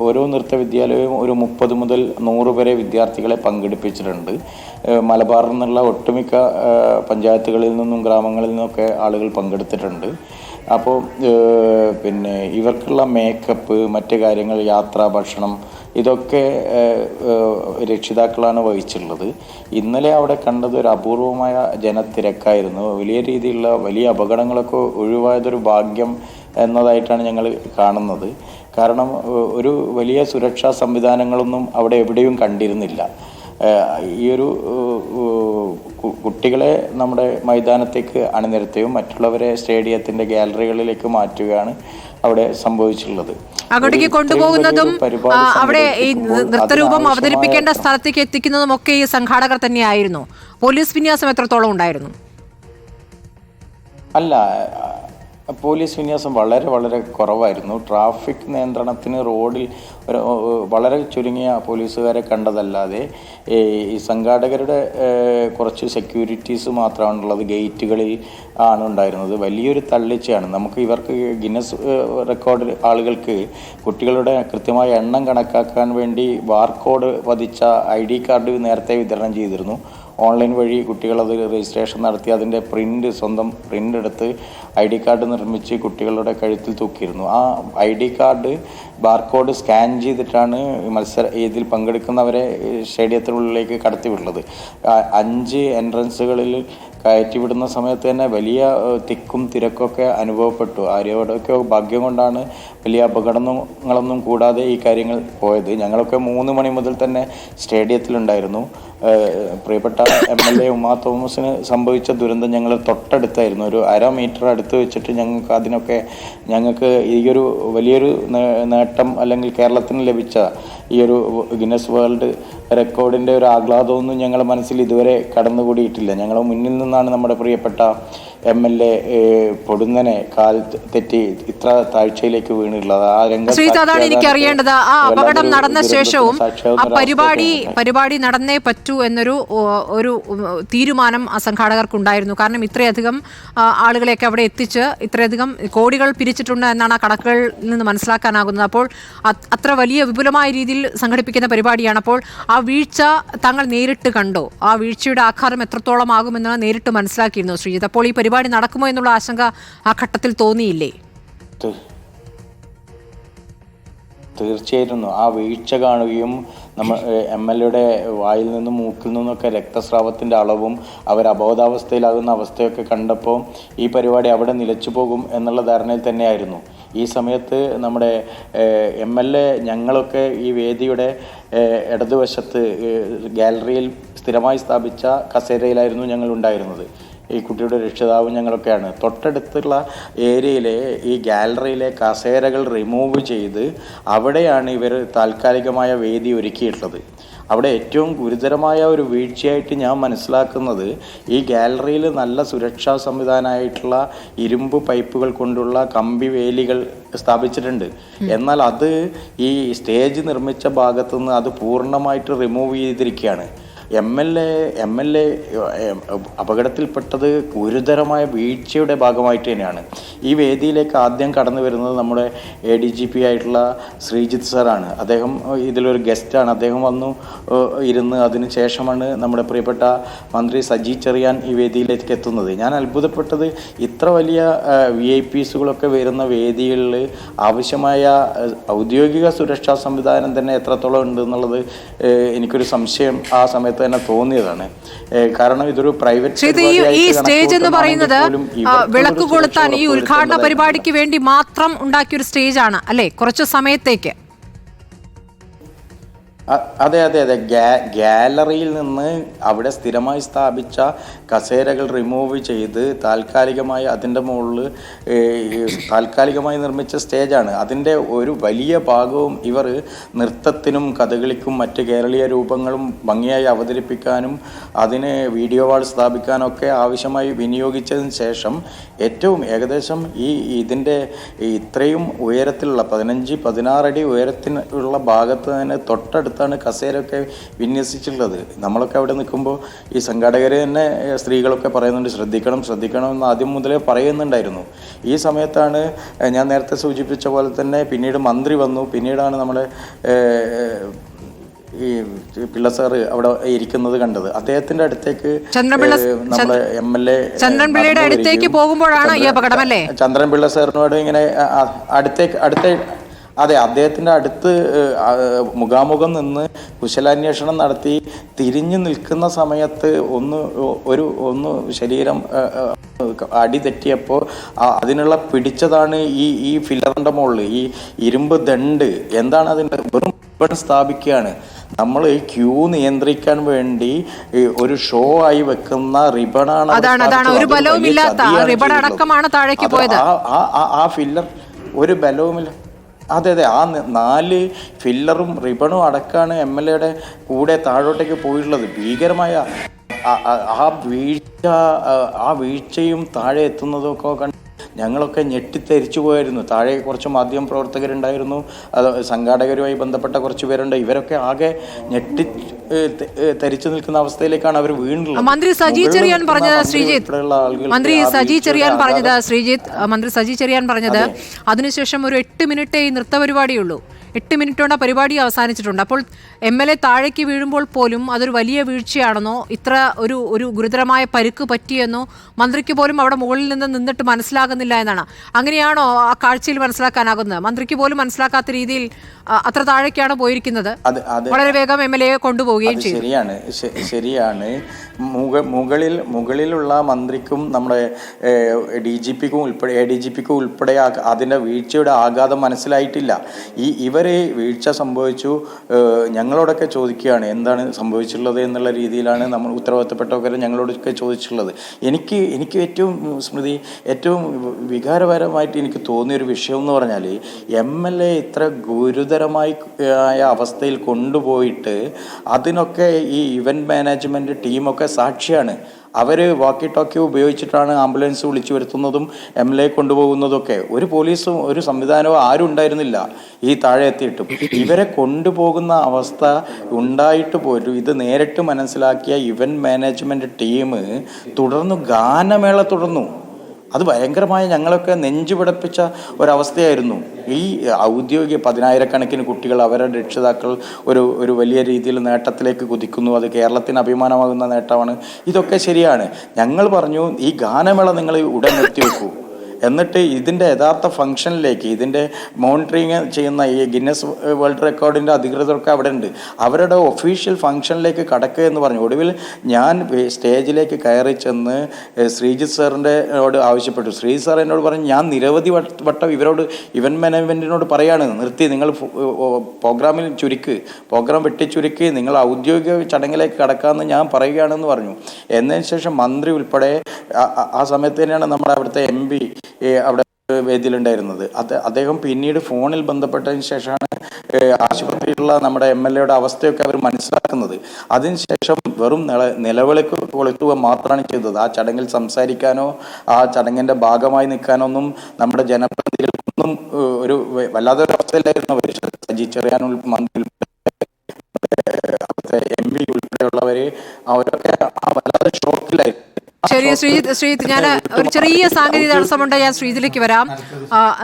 ഓരോ നൃത്തവിദ്യാലയവും ഒരു 30 മുതൽ 100 വരെ വിദ്യാർത്ഥികളെ പങ്കെടുപ്പിച്ചിട്ടുണ്ട്. മലബാറിൽ നിന്നുള്ള ഒട്ടുമിക്ക പഞ്ചായത്തുകളിൽ നിന്നും ഗ്രാമങ്ങളിൽ നിന്നൊക്കെ ആളുകൾ പങ്കെടുത്തിട്ടുണ്ട്. അപ്പോൾ പിന്നെ ഇവർക്കുള്ള മേക്കപ്പ്, മറ്റു കാര്യങ്ങൾ, യാത്ര, ഭക്ഷണം, ഇതൊക്കെ രക്ഷിതാക്കളാണ് വഹിച്ചിട്ടുള്ളത്. ഇന്നലെ അവിടെ കണ്ടത് ഒരു അപൂർവമായ ജനത്തിരക്കായിരുന്നു. വലിയ രീതിയിലുള്ള വലിയ അപകടങ്ങളൊക്കെ ഒഴിവായതൊരു ഭാഗ്യം എന്നതായിട്ടാണ് ഞങ്ങൾ കാണുന്നത്. കാരണം ഒരു വലിയ സുരക്ഷാ സംവിധാനങ്ങളൊന്നും അവിടെ എവിടെയും കണ്ടിരുന്നില്ല. ഈ ഒരു കുട്ടികളെ നമ്മുടെ മൈതാനത്തേക്ക് അണിനിരത്തുകയും മറ്റുള്ളവരെ സ്റ്റേഡിയത്തിൻ്റെ ഗാലറികളിലേക്ക് മാറ്റുകയാണ് അവിടെ സംഭവിച്ചിട്ടുള്ളത്. അങ്ങോട്ടേക്ക് കൊണ്ടുപോകുന്നതും അവിടെ ഈ നൃത്തരൂപം അവതരിപ്പിക്കേണ്ട സ്ഥലത്തേക്ക് എത്തിക്കുന്നതും ഒക്കെ ഈ സംഘാടകർ തന്നെയായിരുന്നു. പോലീസ് വിന്യാസം എത്രത്തോളം ഉണ്ടായിരുന്നു? അല്ല, പോലീസ് വിന്യാസം വളരെ കുറവായിരുന്നു. ട്രാഫിക് നിയന്ത്രണത്തിന് റോഡിൽ വളരെ ചുരുങ്ങിയ പോലീസുകാരെ കണ്ടതല്ലാതെ ഈ സംഘാടകരുടെ കുറച്ച് സെക്യൂരിറ്റീസ് മാത്രമാണുള്ളത്. ഗേറ്റുകളിൽ ആണ് ഉണ്ടായിരുന്നത്. വലിയൊരു തള്ളിച്ചയാണ്. നമുക്ക് ഇവർക്ക് ഗിന്നസ് റെക്കോർഡ് ആളുകൾക്ക് കുട്ടികളുടെ കൃത്യമായ എണ്ണം കണക്കാക്കാൻ വേണ്ടി ബാർകോഡ് പതിച്ച ID കാർഡ് നേരത്തെ വിതരണം ചെയ്തിരുന്നു. ഓൺലൈൻ വഴി കുട്ടികളത് രജിസ്ട്രേഷൻ നടത്തി അതിൻ്റെ സ്വന്തം പ്രിൻ്റ് എടുത്ത് ID കാർഡ് നിർമ്മിച്ച് കുട്ടികളുടെ കഴുത്തിൽ തൂക്കിയിരുന്നു. ആ ID കാർഡ് ബാർകോഡ് സ്കാൻ ചെയ്തിട്ടാണ് ഇതിൽ പങ്കെടുക്കുന്നവരെ സ്റ്റേഡിയത്തിനുള്ളിലേക്ക് കടത്തിവിടുന്നത്. 5 എൻട്രൻസുകളിൽ കയറ്റിവിടുന്ന സമയത്ത് തന്നെ വലിയ തിക്കും തിരക്കൊക്കെ അനുഭവപ്പെട്ടു. ആരെയോടൊക്കെ ഭാഗ്യം കൊണ്ടാണ് വലിയ അപകടങ്ങളൊന്നും കൂടാതെ ഈ കാര്യങ്ങൾ പോയത്. ഞങ്ങളൊക്കെ 3 മണി മുതൽ തന്നെ സ്റ്റേഡിയത്തിലുണ്ടായിരുന്നു. പ്രിയപ്പെട്ട MLA ഉമാ തോമസിന് സംഭവിച്ച ദുരന്തം ഞങ്ങൾ തൊട്ടടുത്തായിരുന്നു. ഒരു 1/2 മീറ്റർ അടുത്ത് വെച്ചിട്ട് ഞങ്ങൾക്ക് ഈ വലിയൊരു നേട്ടം അല്ലെങ്കിൽ കേരളത്തിന് ലഭിച്ച ഈ ഒരു ഗിന്നസ് വേൾഡ് റെക്കോർഡിൻ്റെ ഒരു ആഹ്ലാദമൊന്നും ഞങ്ങളുടെ മനസ്സിൽ ഇതുവരെ കടന്നുകൂടിയിട്ടില്ല. ഞങ്ങൾ മുന്നിൽ നിന്നാണ് നമ്മുടെ പ്രിയപ്പെട്ട MLA പൊടുന്നനെ കാൽ തെറ്റി ഇത്ര താഴ്ചയിലേക്ക് വീണിട്ടുള്ളത്. ആ ശ്രീജിത്ത്, അതാണ് എനിക്ക് അറിയേണ്ടത്. ആ അപകടം നടന്ന ശേഷവും ആ പരിപാടി നടന്നേ പറ്റൂ എന്നൊരു തീരുമാനം ആ സംഘാടകർക്കുണ്ടായിരുന്നു. കാരണം ഇത്രയധികം ആളുകളെയൊക്കെ അവിടെ എത്തിച്ച് ഇത്രയധികം കോടികൾ പിരിച്ചിട്ടുണ്ട് എന്നാണ് ആ കണക്കുകളിൽ നിന്ന് മനസ്സിലാക്കാനാകുന്നത്. അപ്പോൾ അത്ര വലിയ വിപുലമായ രീതിയിൽ സംഘടിപ്പിക്കുന്ന പരിപാടിയാണ്. അപ്പോൾ ആ വീഴ്ച താങ്കൾ നേരിട്ട് കണ്ടോ? ആ വീഴ്ചയുടെ ആഘാതം എത്രത്തോളം ആകുമെന്ന് നേരിട്ട് മനസ്സിലാക്കിയിരുന്നു ശ്രീജിത്ത്? അപ്പോൾ ഈ പരിപാടി നടക്കുമോ എന്നുള്ള ആശങ്ക ആ ഘട്ടത്തിൽ തോന്നിയില്ലേ? തീർച്ചയായിട്ടും ആ വീഴ്ച കാണുകയും MLAയുടെ വായിൽ നിന്നും മൂക്കിൽ നിന്നൊക്കെ രക്തസ്രാവത്തിൻ്റെ അളവും അവർ അബോധാവസ്ഥയിലാകുന്ന അവസ്ഥയൊക്കെ കണ്ടപ്പോൾ ഈ പരിപാടി അവിടെ നിലച്ചു പോകും എന്നുള്ള ധാരണയിൽ തന്നെയായിരുന്നു. ഈ സമയത്ത് നമ്മുടെ MLA ഞങ്ങളൊക്കെ ഈ വേദിയുടെ ഇടതുവശത്ത് ഗാലറിയിൽ സ്ഥിരമായി സ്ഥാപിച്ച കസേരയിലായിരുന്നു ഞങ്ങൾ ഉണ്ടായിരുന്നത്. ഈ കുട്ടിയുടെ രക്ഷിതാവും ഞങ്ങളൊക്കെയാണ്. തൊട്ടടുത്തുള്ള ഏരിയയിലെ ഈ ഗാലറിയിലെ കസേരകൾ റിമൂവ് ചെയ്ത് അവിടെയാണ് ഇവർ താൽക്കാലികമായ വേദി ഒരുക്കിയിട്ടുള്ളത്. അവിടെ ഏറ്റവും ഗുരുതരമായ ഒരു വീഴ്ചയായിട്ട് ഞാൻ മനസ്സിലാക്കുന്നത്, ഈ ഗാലറിയിൽ നല്ല സുരക്ഷാ സംവിധാനമായിട്ടുള്ള ഇരുമ്പ് പൈപ്പുകൾ കൊണ്ടുള്ള കമ്പി വേലികൾ സ്ഥാപിച്ചിട്ടുണ്ട്. എന്നാൽ അത് ഈ സ്റ്റേജ് നിർമ്മിച്ച ഭാഗത്തുനിന്ന് അത് പൂർണ്ണമായിട്ട് റിമൂവ് ചെയ്തിരിക്കുകയാണ്. MLA അപകടത്തിൽപ്പെട്ടത് ഗുരുതരമായ വീഴ്ചയുടെ ഭാഗമായിട്ട് തന്നെയാണ്. ഈ വേദിയിലേക്ക് ആദ്യം കടന്നു വരുന്നത് നമ്മുടെ ADGP ആയിട്ടുള്ള ശ്രീജിത്ത് സാറാണ്. അദ്ദേഹം ഇതിലൊരു ഗസ്റ്റാണ്. അദ്ദേഹം വന്നു ഇരുന്ന് അതിന് ശേഷമാണ് നമ്മുടെ പ്രിയപ്പെട്ട മന്ത്രി സജി ചെറിയാൻ ഈ വേദിയിലേക്ക് എത്തുന്നത്. ഞാൻ അത്ഭുതപ്പെട്ടത് ഇത്ര വലിയ VIPസുകളൊക്കെ വരുന്ന വേദികളിൽ ആവശ്യമായ ഔദ്യോഗിക സുരക്ഷാ സംവിധാനം തന്നെ എത്രത്തോളം ഉണ്ട് എന്നുള്ളത് എനിക്കൊരു സംശയം ആ സമയത്ത് തന്നെ തോന്നിയതാണ്. കാരണം ഇതൊരു പ്രൈവറ്റ് ഈ സ്റ്റേജ് എന്ന് പറയുന്നത് വിളക്ക് കൊളുത്താൻ ഈ ഉദ്ഘാടന പരിപാടിക്ക് വേണ്ടി മാത്രം ഉണ്ടാക്കിയൊരു സ്റ്റേജ് ആണ് അല്ലേ, കുറച്ചു സമയത്തേക്ക്? അതെ. ഗാലറിയിൽ നിന്ന് അവിടെ സ്ഥിരമായി സ്ഥാപിച്ച കസേരകൾ റിമൂവ് ചെയ്ത് താൽക്കാലികമായി അതിൻ്റെ മുകളിൽ താൽക്കാലികമായി നിർമ്മിച്ച സ്റ്റേജാണ്. അതിൻ്റെ ഒരു വലിയ ഭാഗവും ഇവർ നൃത്തത്തിനും കഥകളിക്കും മറ്റ് കേരളീയ രൂപങ്ങളും ഭംഗിയായി അവതരിപ്പിക്കാനും അതിന് വീഡിയോ വാൾ സ്ഥാപിക്കാനൊക്കെ ആവശ്യമായി വിനിയോഗിച്ചതിന് ശേഷം ഏകദേശം ഇതിൻ്റെ ഇത്രയും ഉയരത്തിലുള്ള 15-16 അടി ഉയരത്തിനുള്ള ഭാഗത്ത് തന്നെ തൊട്ടടുത്താണ് കസേരയൊക്കെ വിന്യസിച്ചിട്ടുള്ളത്. നമ്മളൊക്കെ അവിടെ നിൽക്കുമ്പോൾ ഈ സംഘാടകർ തന്നെ സ്ത്രീകളൊക്കെ പറയുന്നുണ്ട് ശ്രദ്ധിക്കണം എന്ന് ആദ്യം മുതലേ പറയുന്നുണ്ടായിരുന്നു. ഈ സമയത്താണ് ഞാൻ നേരത്തെ സൂചിപ്പിച്ച പോലെ തന്നെ പിന്നീട് മന്ത്രി വന്നു. പിന്നീടാണ് നമ്മുടെ ഈ പിള്ള സാറ് അവിടെ ഇരിക്കുന്നത് കണ്ടത്. അദ്ദേഹത്തിന്റെ അടുത്തേക്ക് നമ്മുടെ MLA ചന്ദ്രൻപിള്ളയുടെ അടുത്തേക്ക് പോകുമ്പോഴാണ് ഈ അപകടം അല്ലേ? ചന്ദ്രൻപിള്ള സാറിനോട് ഇങ്ങനെ അതെ അദ്ദേഹത്തിൻ്റെ അടുത്ത് മുഖാമുഖം നിന്ന് കുശലാന്വേഷണം നടത്തി തിരിഞ്ഞു നിൽക്കുന്ന സമയത്ത് ഒന്ന് ശരീരം അടി തെറ്റിയപ്പോൾ അതിനുള്ള പിടിച്ചതാണ് ഈ ഫില്ലറിൻ്റെ മുകളിൽ ഈ ഇരുമ്പ് ദണ്ട്. എന്താണ് അതിൻ്റെ വെറും സ്ഥാപിക്കുകയാണ്. നമ്മൾ ക്യൂ നിയന്ത്രിക്കാൻ വേണ്ടി ഒരു ഷോ ആയി വെക്കുന്ന റിബണാണ്. ഒരു ബലവുമില്ലാത്ത റിബൺ അടക്കമാണ് താഴേക്ക് പോയത്. ആ ഫില്ലർ ഒരു ബലവുമില്ല. അതെ ആ 4 ഫില്ലറും റിബണും അടക്കമാണ് MLAയുടെ കൂടെ താഴോട്ടേക്ക് പോയിട്ടുള്ളത്. ഭീകരമായ ആ വീഴ്ചയും താഴെ എത്തുന്നതൊക്കെ കണ്ട് ഞങ്ങളൊക്കെ ഞെട്ടിത്തെരിച്ചു പോയായിരുന്നു. താഴെ കുറച്ച് മാധ്യമ പ്രവർത്തകരുണ്ടായിരുന്നു, സംഘാടകരുമായി ബന്ധപ്പെട്ട കുറച്ച് പേരുണ്ട്. ഇവരൊക്കെ ആകെ തെരിച്ചു നിൽക്കുന്ന അവസ്ഥയിലേക്കാണ് അവർ വീണ്ടും. മന്ത്രി സജി ചെറിയാൻ പറഞ്ഞത് അതിനുശേഷം ഒരു 8 മിനിറ്റ് ഈ നൃത്ത പരിപാടിയുള്ളൂ. 8 മിനിറ്റോടെ പരിപാടി അവസാനിച്ചിട്ടുണ്ട്. അപ്പോൾ MLA താഴേക്ക് വീഴുമ്പോൾ പോലും അതൊരു വലിയ വീഴ്ചയാണെന്നോ ഇത്ര ഒരു ഗുരുതരമായ പരുക്ക് പറ്റിയെന്നോ മന്ത്രിക്ക് പോലും അവിടെ മുകളിൽ നിന്നിട്ട് മനസ്സിലാകുന്നില്ല എന്നാണ്. അങ്ങനെയാണോ ആ കാഴ്ചയിൽ മനസ്സിലാക്കാനാകുന്നത്? മന്ത്രിക്ക് പോലും മനസ്സിലാക്കാത്ത രീതിയിൽ അത്ര താഴേക്കാണ് പോയിരിക്കുന്നത്. വളരെ വേഗം MLA കൊണ്ടുപോവുകയും ചെയ്തു. ശരിയാണ്. മുകളിലുള്ള മന്ത്രിക്കും നമ്മുടെ ADGPക്കും ഉൾപ്പെടെ അതിൻ്റെ വീഴ്ചയുടെ ആഘാതം മനസ്സിലായിട്ടില്ല. ഇവർ വീഴ്ച സംഭവിച്ചു, ഞങ്ങളോടൊക്കെ ചോദിക്കുകയാണ് എന്താണ് സംഭവിച്ചിട്ടുള്ളത് എന്നുള്ള രീതിയിലാണ് നമ്മൾ ഉത്തരവാദിത്തപ്പെട്ടവരെ ഞങ്ങളോടൊക്കെ ചോദിച്ചിട്ടുള്ളത്. എനിക്ക് ഏറ്റവും സ്മൃതി, ഏറ്റവും വികാരപരമായിട്ട് എനിക്ക് തോന്നിയൊരു വിഷയം എന്ന് പറഞ്ഞാൽ, MLA ഇത്ര ഗുരുതരമായ അവസ്ഥയിൽ കൊണ്ടുപോയിട്ട് അതിനൊക്കെ ഈ ഇവൻറ്റ് മാനേജ്മെൻറ്റ് ടീമൊക്കെ സാക്ഷിയാണ്. അവർ വാക്കി ടോക്കി ഉപയോഗിച്ചിട്ടാണ് ആംബുലൻസ് വിളിച്ചു വരുത്തുന്നതും MLA കൊണ്ടുപോകുന്നതൊക്കെ. ഒരു പോലീസും ഒരു സംവിധാനവും ആരും ഉണ്ടായിരുന്നില്ല ഈ താഴെ എത്തിയിട്ടും. ഇവരെ കൊണ്ടുപോകുന്ന അവസ്ഥ ഉണ്ടായിട്ട് പോലും ഇത് നേരിട്ട് മനസ്സിലാക്കിയ ഇവൻറ്റ് മാനേജ്മെൻറ്റ് ടീം തുടർന്നു ഗാനമേള തുടർന്നു. അത് ഭയങ്കരമായ ഞങ്ങളൊക്കെ നെഞ്ചുപിടപ്പിച്ച ഒരവസ്ഥയായിരുന്നു. ഈ ഔദ്യോഗിക 10,000-കണക്കിന് കുട്ടികൾ, അവരുടെ രക്ഷിതാക്കൾ ഒരു വലിയ രീതിയിൽ നേട്ടത്തിലേക്ക് കുതിക്കുന്നു. അത് കേരളത്തിന് അഭിമാനമാകുന്ന നേട്ടമാണ്. ഇതൊക്കെ ശരിയാണ്. ഞങ്ങൾ പറഞ്ഞു ഈ ഗാനമേള നിങ്ങൾ ഉടൻ നിർത്തിവെക്കൂ, എന്നിട്ട് ഇതിൻ്റെ യഥാർത്ഥ ഫംഗ്ഷനിലേക്ക്, ഇതിൻ്റെ മോണിറ്ററിങ് ചെയ്യുന്ന ഈ ഗിന്നസ് വേൾഡ് റെക്കോർഡിൻ്റെ അധികൃതരൊക്കെ അവിടെ ഉണ്ട്, അവരുടെ ഒഫീഷ്യൽ ഫംഗ്ഷനിലേക്ക് കടക്കുക എന്ന് പറഞ്ഞു. ഒടുവിൽ ഞാൻ സ്റ്റേജിലേക്ക് കയറി ചെന്ന് ശ്രീജിത്ത് സാറിൻ്റെയോട് ആവശ്യപ്പെട്ടു. ശ്രീജിത്ത് സാർ എന്നോട് പറഞ്ഞു, ഞാൻ നിരവധി വട്ടം ഇവരോട് ഇവൻറ്റ് മാനേജ്മെൻറ്റിനോട് പറയാണ്, നിർത്തി, നിങ്ങൾ പ്രോഗ്രാമിൽ പ്രോഗ്രാം വെട്ടിച്ചുരുക്കി നിങ്ങൾ ഔദ്യോഗിക ചടങ്ങിലേക്ക് കടക്കാമെന്ന് ഞാൻ പറയുകയാണെന്ന് പറഞ്ഞു. എന്നതിന് ശേഷം മന്ത്രി ഉൾപ്പെടെ ആ സമയത്ത് തന്നെയാണ് നമ്മുടെ അവിടുത്തെ MP അവിടെ വേദിയിലുണ്ടായിരുന്നത്. അദ്ദേഹം പിന്നീട് ഫോണിൽ ബന്ധപ്പെട്ടതിന് ശേഷമാണ് ആശുപത്രിയിലുള്ള നമ്മുടെ MLA അവസ്ഥയൊക്കെ അവർ മനസ്സിലാക്കുന്നത്. അതിനുശേഷം വെറും നിലവിളിക്ക് കൊളുത്തുക മാത്രമാണ് ചെയ്തത്. ആ ചടങ്ങിൽ സംസാരിക്കാനോ ആ ചടങ്ങിൻ്റെ ഭാഗമായി നിൽക്കാനോ ഒന്നും നമ്മുടെ ജനപ്രതിനിധികൾക്കൊന്നും ഒരു വല്ലാത്തൊരു അവസ്ഥയിലായിരുന്നു അവർ. സജി ചെറിയാൻ മന്ത്രി, അവിടുത്തെ MP ഉൾപ്പെടെയുള്ളവർ, അവരൊക്കെ വല്ലാതെ ഷോക്കിലായിരുന്നു. ശരി ശ്രീജിത്ത്, ഞാൻ ഒരു ചെറിയ സാങ്കേതിക തടസ്സമുണ്ട്, ഞാൻ ശ്രീജിത്തിലേക്ക് വരാം.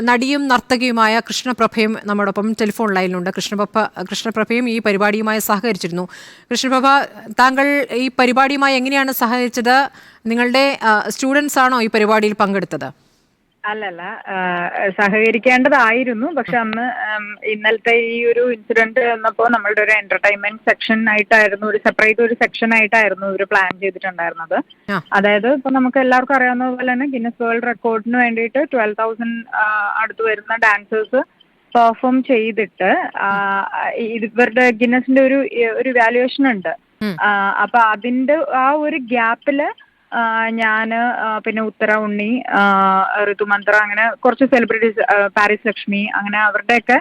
നടിയും നർത്തകിയുമായ കൃഷ്ണപ്രഭയും നമ്മോടൊപ്പം ടെലിഫോൺ ലൈനിലുണ്ട്. കൃഷ്ണപ്രഭയും ഈ പരിപാടിയുമായി സഹകരിച്ചിരുന്നു. കൃഷ്ണപ്രഭ, താങ്കൾ ഈ പരിപാടിയുമായി എങ്ങനെയാണ് സഹകരിച്ചത്? നിങ്ങളുടെ സ്റ്റുഡൻസ് ആണോ ഈ പരിപാടിയിൽ പങ്കെടുത്തത്? അല്ലല്ല, സഹകരിക്കേണ്ടതായിരുന്നു. പക്ഷെ അന്ന് ഇന്നലത്തെ ഈ ഒരു ഇൻസിഡന്റ് വന്നപ്പോൾ നമ്മളുടെ ഒരു എന്റർടൈൻമെന്റ് സെക്ഷൻ ആയിട്ടായിരുന്നു, ഒരു സെക്ഷൻ ആയിട്ടായിരുന്നു ഇവർ പ്ലാൻ ചെയ്തിട്ടുണ്ടായിരുന്നത്. അതായത് ഇപ്പൊ നമുക്ക് എല്ലാവർക്കും അറിയാവുന്ന പോലെ തന്നെ ഗിന്നസ് വേൾഡ് റെക്കോർഡിന് വേണ്ടിയിട്ട് 12,000 അടുത്ത് വരുന്ന ഡാൻസേഴ്സ് പെർഫോം ചെയ്തിട്ട് ഇവരുടെ ഗിന്നസിന്റെ ഒരു വാല്യുവേഷൻ ഉണ്ട്. അപ്പൊ അതിന്റെ ആ ഒരു ഗ്യാപ്പില് ഞാന്, പിന്നെ ഉത്തര ഉണ്ണി, ഋതുമന്ത്ര, അങ്ങനെ കുറച്ച് സെലിബ്രിറ്റീസ്, പാരീസ് ലക്ഷ്മി, അങ്ങനെ അവരുടെയൊക്കെ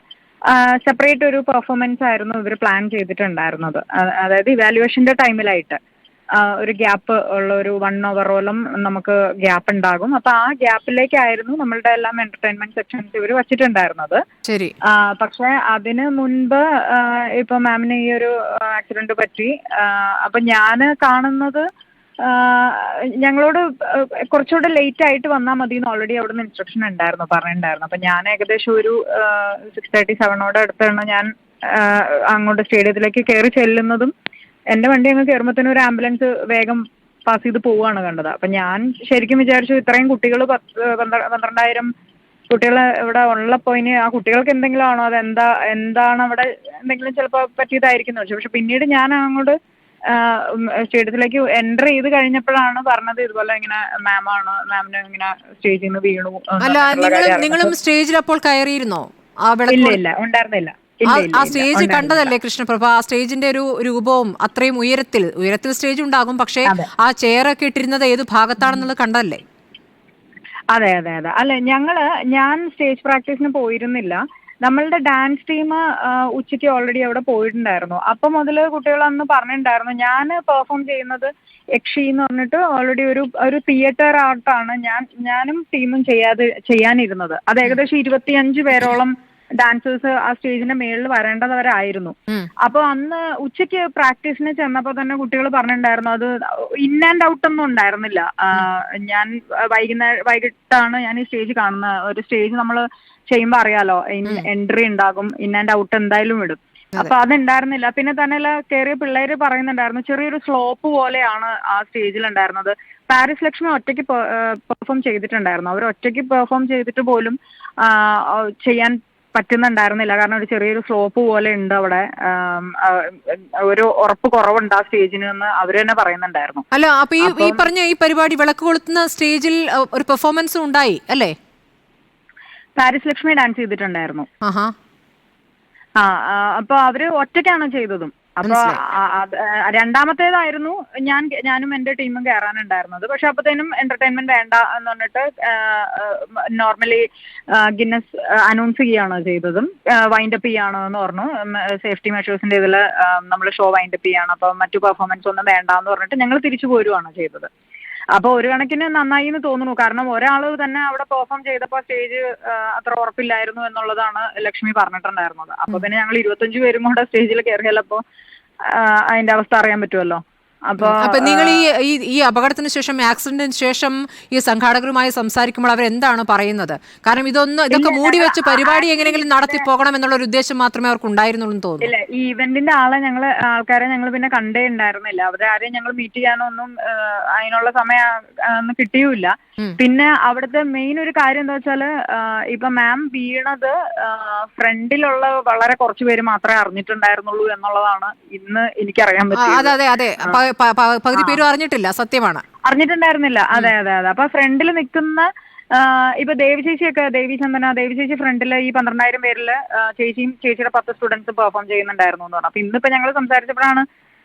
സെപ്പറേറ്റ് ഒരു പെർഫോമൻസ് ആയിരുന്നു ഇവർ പ്ലാൻ ചെയ്തിട്ടുണ്ടായിരുന്നത്. അതായത് ഇവാലുവേഷന്റെ ടൈമിലായിട്ട് ഒരു ഗ്യാപ്പ് ഉള്ള ഒരു 1 hour-ഓളം നമുക്ക് ഗ്യാപ്പ് ഉണ്ടാകും. അപ്പൊ ആ ഗ്യാപ്പിലേക്കായിരുന്നു നമ്മളുടെ എല്ലാം എന്റർടൈൻമെന്റ് സെക്ഷൻസ് ഇവർ വച്ചിട്ടുണ്ടായിരുന്നത്. ശരി. പക്ഷെ അതിന് മുൻപ് ഇപ്പൊ മാമിന് ഈ ഒരു ആക്സിഡന്റ് പറ്റി. അപ്പൊ ഞാന് കാണുന്നത് ഞങ്ങളോട് കുറച്ചുകൂടെ ലേറ്റ് ആയിട്ട് വന്നാൽ മതി എന്ന് ഓൾറെഡി അവിടെ നിന്ന് ഇൻസ്ട്രക്ഷൻ പറഞ്ഞിട്ടുണ്ടായിരുന്നു. അപ്പൊ ഞാൻ ഏകദേശം ഒരു 6:37 അടുത്താണ് ഞാൻ അങ്ങോട്ട് സ്റ്റേഡിയത്തിലേക്ക് കയറി ചെല്ലുന്നതും. എന്റെ വണ്ടി അങ്ങ് കയറുമ്പോഴത്തേനും ഒരു ആംബുലൻസ് വേഗം പാസ് ചെയ്ത് പോവുകയാണ് കണ്ടത്. അപ്പൊ ഞാൻ ശരിക്കും വിചാരിച്ചു ഇത്രയും കുട്ടികൾ 12,000 കുട്ടികൾ ഇവിടെ ഉള്ളപ്പോൾ ഇനി ആ കുട്ടികൾക്ക് എന്തെങ്കിലും ആണോ, എന്താണ് അവിടെ എന്തെങ്കിലും ചിലപ്പോൾ പറ്റിയതായിരിക്കും. പക്ഷെ പിന്നീട് ഞാൻ അങ്ങോട്ട് സ്റ്റേഡിയത്തിലേക്ക് എൻ്റർ ചെയ്ത് കഴിഞ്ഞപ്പോഴാണ് പറഞ്ഞത് ഇതുപോലെ ഇങ്ങനെ മാമിന് ഇങ്ങനെ സ്റ്റേജിൽ നിന്ന് വീണു. അല്ല, നിങ്ങളും സ്റ്റേജിൽ അപ്പോൾ കയറിയിരുന്നോ? ഇല്ല, ഉണ്ടായിരുന്നില്ല. ആ സ്റ്റേജ് കണ്ടതല്ലേ കൃഷ്ണപ്രഭ? ആ സ്റ്റേജിന്റെ ഒരു രൂപവും അത്രയും ഉയരത്തിൽ സ്റ്റേജ് ഉണ്ടാകും, പക്ഷേ ആ ചെയറൊക്കെ ഇട്ടിരുന്നത് ഏത് ഭാഗത്താണെന്നുള്ളത് കണ്ടതല്ലേ? അതെ. അല്ല, ഞാൻ സ്റ്റേജ് പ്രാക്ടീസിന് പോയിരുന്നില്ല. നമ്മളുടെ ഡാൻസ് ടീം ഉച്ചയ്ക്ക് ഓൾറെഡി അവിടെ പോയിട്ടുണ്ടായിരുന്നു. അപ്പം മുതൽ കുട്ടികൾ അന്ന് പറഞ്ഞിട്ടുണ്ടായിരുന്നു ഞാൻ പെർഫോം ചെയ്യുന്നത് യക്ഷി എന്ന് പറഞ്ഞിട്ട് ഓൾറെഡി ഒരു തിയേറ്റർ ആർട്ടാണ് ഞാനും ടീമും ചെയ്യാനിരുന്നത്. അത് ഏകദേശം 25 പേരോളം ഡാൻസേഴ്സ് ആ സ്റ്റേജിന്റെ മേളിൽ വരേണ്ടവരായിരുന്നു. അപ്പൊ അന്ന് ഉച്ചയ്ക്ക് പ്രാക്ടീസിന് ചെന്നപ്പോ തന്നെ കുട്ടികൾ പറഞ്ഞിട്ടുണ്ടായിരുന്നു അത് ഇൻ ആൻഡ് ഔട്ട് ഒന്നും ഉണ്ടായിരുന്നില്ല. ഞാൻ വൈകിട്ടാണ് ഞാൻ ഈ സ്റ്റേജ് കാണുന്നത്. ഒരു സ്റ്റേജ് നമ്മൾ ചെയ്യുമ്പോൾ അറിയാലോ, എൻട്രി ഉണ്ടാകും, ഇൻ ആൻഡ് ഔട്ട് എന്തായാലും ഇടും. അപ്പൊ അതുണ്ടായിരുന്നില്ല. പിന്നെ തന്നെ കയറിയ പിള്ളേര് പറയുന്നുണ്ടായിരുന്നു ചെറിയൊരു സ്ലോപ്പ് പോലെയാണ് ആ സ്റ്റേജിൽ ഉണ്ടായിരുന്നത്. പാരീസ് ലക്ഷ്മി ഒറ്റയ്ക്ക് പെർഫോം ചെയ്തിട്ടുണ്ടായിരുന്നു. അവർ ഒറ്റയ്ക്ക് പെർഫോം ചെയ്തിട്ട് പോലും ചെയ്യാൻ പറ്റുന്നുണ്ടായിരുന്നില്ല. കാരണം ഒരു ചെറിയൊരു സ്ലോപ്പ് പോലെ ഉണ്ട് അവിടെ, ഒരു ഉറപ്പ് കുറവുണ്ട് ആ സ്റ്റേജിന് എന്ന് അവര് തന്നെ പറയുന്നുണ്ടായിരുന്നു. അല്ല, അപ്പൊ ഈ പറഞ്ഞ ഈ പരിപാടി വിളക്ക് കൊളുത്തുന്ന സ്റ്റേജിൽ ഒരു പെർഫോമൻസ് ഉണ്ടായി അല്ലേ? പാരീസ് ലക്ഷ്മി ഡാൻസ് ചെയ്തിട്ടുണ്ടായിരുന്നു. അപ്പൊ അവര് ഒറ്റയ്ക്കാണ് ചെയ്തതും. അപ്പൊ രണ്ടാമത്തേതായിരുന്നു ഞാനും എന്റെ ടീമും കയറാനുണ്ടായിരുന്നത്. പക്ഷെ അപ്പത്തേനും എന്റർടൈൻമെന്റ് വേണ്ട എന്ന് പറഞ്ഞിട്ട് നോർമലി ഗിന്നസ് അനൗൺസ് ചെയ്യാണ് ചെയ്തതും. വൈൻഡപ്പ് ചെയ്യാണ് എന്ന് പറഞ്ഞു. സേഫ്റ്റി മെഷേഴ്സിന്റെ ഇതിൽ നമ്മൾ ഷോ വൈൻഡപ്പ് ചെയ്യാണ്. അപ്പൊ മറ്റു പെർഫോമൻസ് ഒന്നും വേണ്ട എന്ന് പറഞ്ഞിട്ട് ഞങ്ങൾ തിരിച്ചു പോരുവാണ് ചെയ്തത്. അപ്പൊ ഒരു കണക്കിന് നന്നായി എന്ന് തോന്നുന്നു. കാരണം ഒരാൾ തന്നെ അവിടെ പെർഫോം ചെയ്തപ്പോൾ സ്റ്റേജ് അത്ര ഉറപ്പില്ലായിരുന്നു എന്നുള്ളതാണ് ലക്ഷ്മി പറഞ്ഞിട്ടുണ്ടായിരുന്നത്. അപ്പൊ പിന്നെ ഞങ്ങൾ 25 പേരും കൂടെ സ്റ്റേജിൽ കയറിയാലപ്പോ അതിന്റെ അവസ്ഥ അറിയാൻ പറ്റുമല്ലോ. അപ്പൊ നിങ്ങൾ ഈ അപകടത്തിന് ശേഷം, ആക്സിഡന്റിന് ശേഷം ഈ സംഘാടകരുമായി സംസാരിക്കുമ്പോൾ അവരെന്താണ് പറയുന്നത്? കാരണം ഇതൊക്കെ മൂടി വെച്ച് പരിപാടി എങ്ങനെയെങ്കിലും നടത്തി പോകണം എന്നുള്ള ഒരു ഉദ്ദേശം മാത്രമേ അവർക്ക് ഉണ്ടായിരുന്നുള്ളൂ തോന്നുന്നു. ഇല്ല, ഈ ഇവന്റിന്റെ ആൾക്കാരെ ഞങ്ങൾ പിന്നെ കണ്ടേ ഉണ്ടായിരുന്നില്ല. അവരാരെയും ഞങ്ങൾ മീറ്റ് ചെയ്യാനൊന്നും അതിനുള്ള സമയം കിട്ടിയുമില്ല. പിന്നെ അവിടുത്തെ മെയിൻ ഒരു കാര്യം എന്താ വെച്ചാല്, ഇപ്പൊ മാം വീണത് ഫ്രണ്ടിലുള്ള വളരെ കുറച്ചു പേര് മാത്രമേ അറിഞ്ഞിട്ടുണ്ടായിരുന്നുള്ളൂ എന്നുള്ളതാണ് ഇന്ന് എനിക്കറിയാൻ പറ്റും. അതെ, പകുതി പേരും അറിഞ്ഞിട്ടില്ല, സത്യമാണ്, അറിഞ്ഞിട്ടുണ്ടായിരുന്നില്ല. അതെ. അപ്പൊ ഫ്രണ്ടിൽ നിൽക്കുന്ന ഇപ്പൊ ദേവി ചേച്ചി ഫ്രണ്ടില് ഈ 12,000 പേരില് ചേച്ചിയുടെ 10 സ്റ്റുഡൻസ് പെർഫോം ചെയ്യുന്നുണ്ടായിരുന്നു എന്ന് പറഞ്ഞു. അപ്പൊ ഇന്നിപ്പോ ഞങ്ങൾ സംസാരിച്ചപ്പോഴാണ്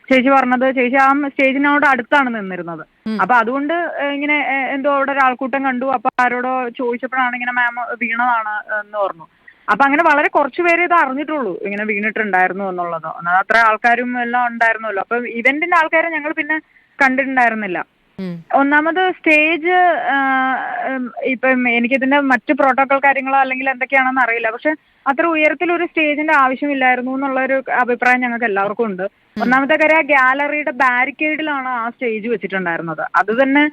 ചേച്ചി പറഞ്ഞത്, ചേച്ചി ആ സ്റ്റേജിനോട് അടുത്താണ് നിന്നിരുന്നത്. അപ്പൊ അതുകൊണ്ട് ഇങ്ങനെ എന്തോ അവിടെ ഒരു ആൾക്കൂട്ടം കണ്ടു. അപ്പൊ ആരോടോ ചോദിച്ചപ്പോഴാണ് ഇങ്ങനെ മാം വീണതാണ് എന്ന് പറഞ്ഞു. അപ്പൊ അങ്ങനെ വളരെ കുറച്ചു പേരെ ഇത് അറിഞ്ഞിട്ടുള്ളൂ ഇങ്ങനെ വീണിട്ടുണ്ടായിരുന്നു എന്നുള്ളത്. അത്ര ആൾക്കാരും എല്ലാം ഉണ്ടായിരുന്നല്ലോ. അപ്പൊ ഇവന്റിന്റെ ആൾക്കാരെ ഞങ്ങൾ പിന്നെ കണ്ടിട്ടുണ്ടായിരുന്നില്ല. ഒന്നാമത് സ്റ്റേജ് ഇപ്പം എനിക്കിതിന്റെ മറ്റു പ്രോട്ടോകോൾ കാര്യങ്ങളോ അല്ലെങ്കിൽ എന്തൊക്കെയാണെന്ന് അറിയില്ല. പക്ഷെ അത്ര ഉയരത്തിൽ ഒരു സ്റ്റേജിന്റെ ആവശ്യമില്ലായിരുന്നു എന്നുള്ള ഒരു അഭിപ്രായം ഞങ്ങൾക്ക് എല്ലാവർക്കും ഉണ്ട്. ഒന്നാമത്തെ കാര്യം, ഗാലറിയുടെ ബാരിക്കേഡിലാണ് ആ സ്റ്റേജ് വെച്ചിട്ടുണ്ടായിരുന്നത്. അത് തന്നെ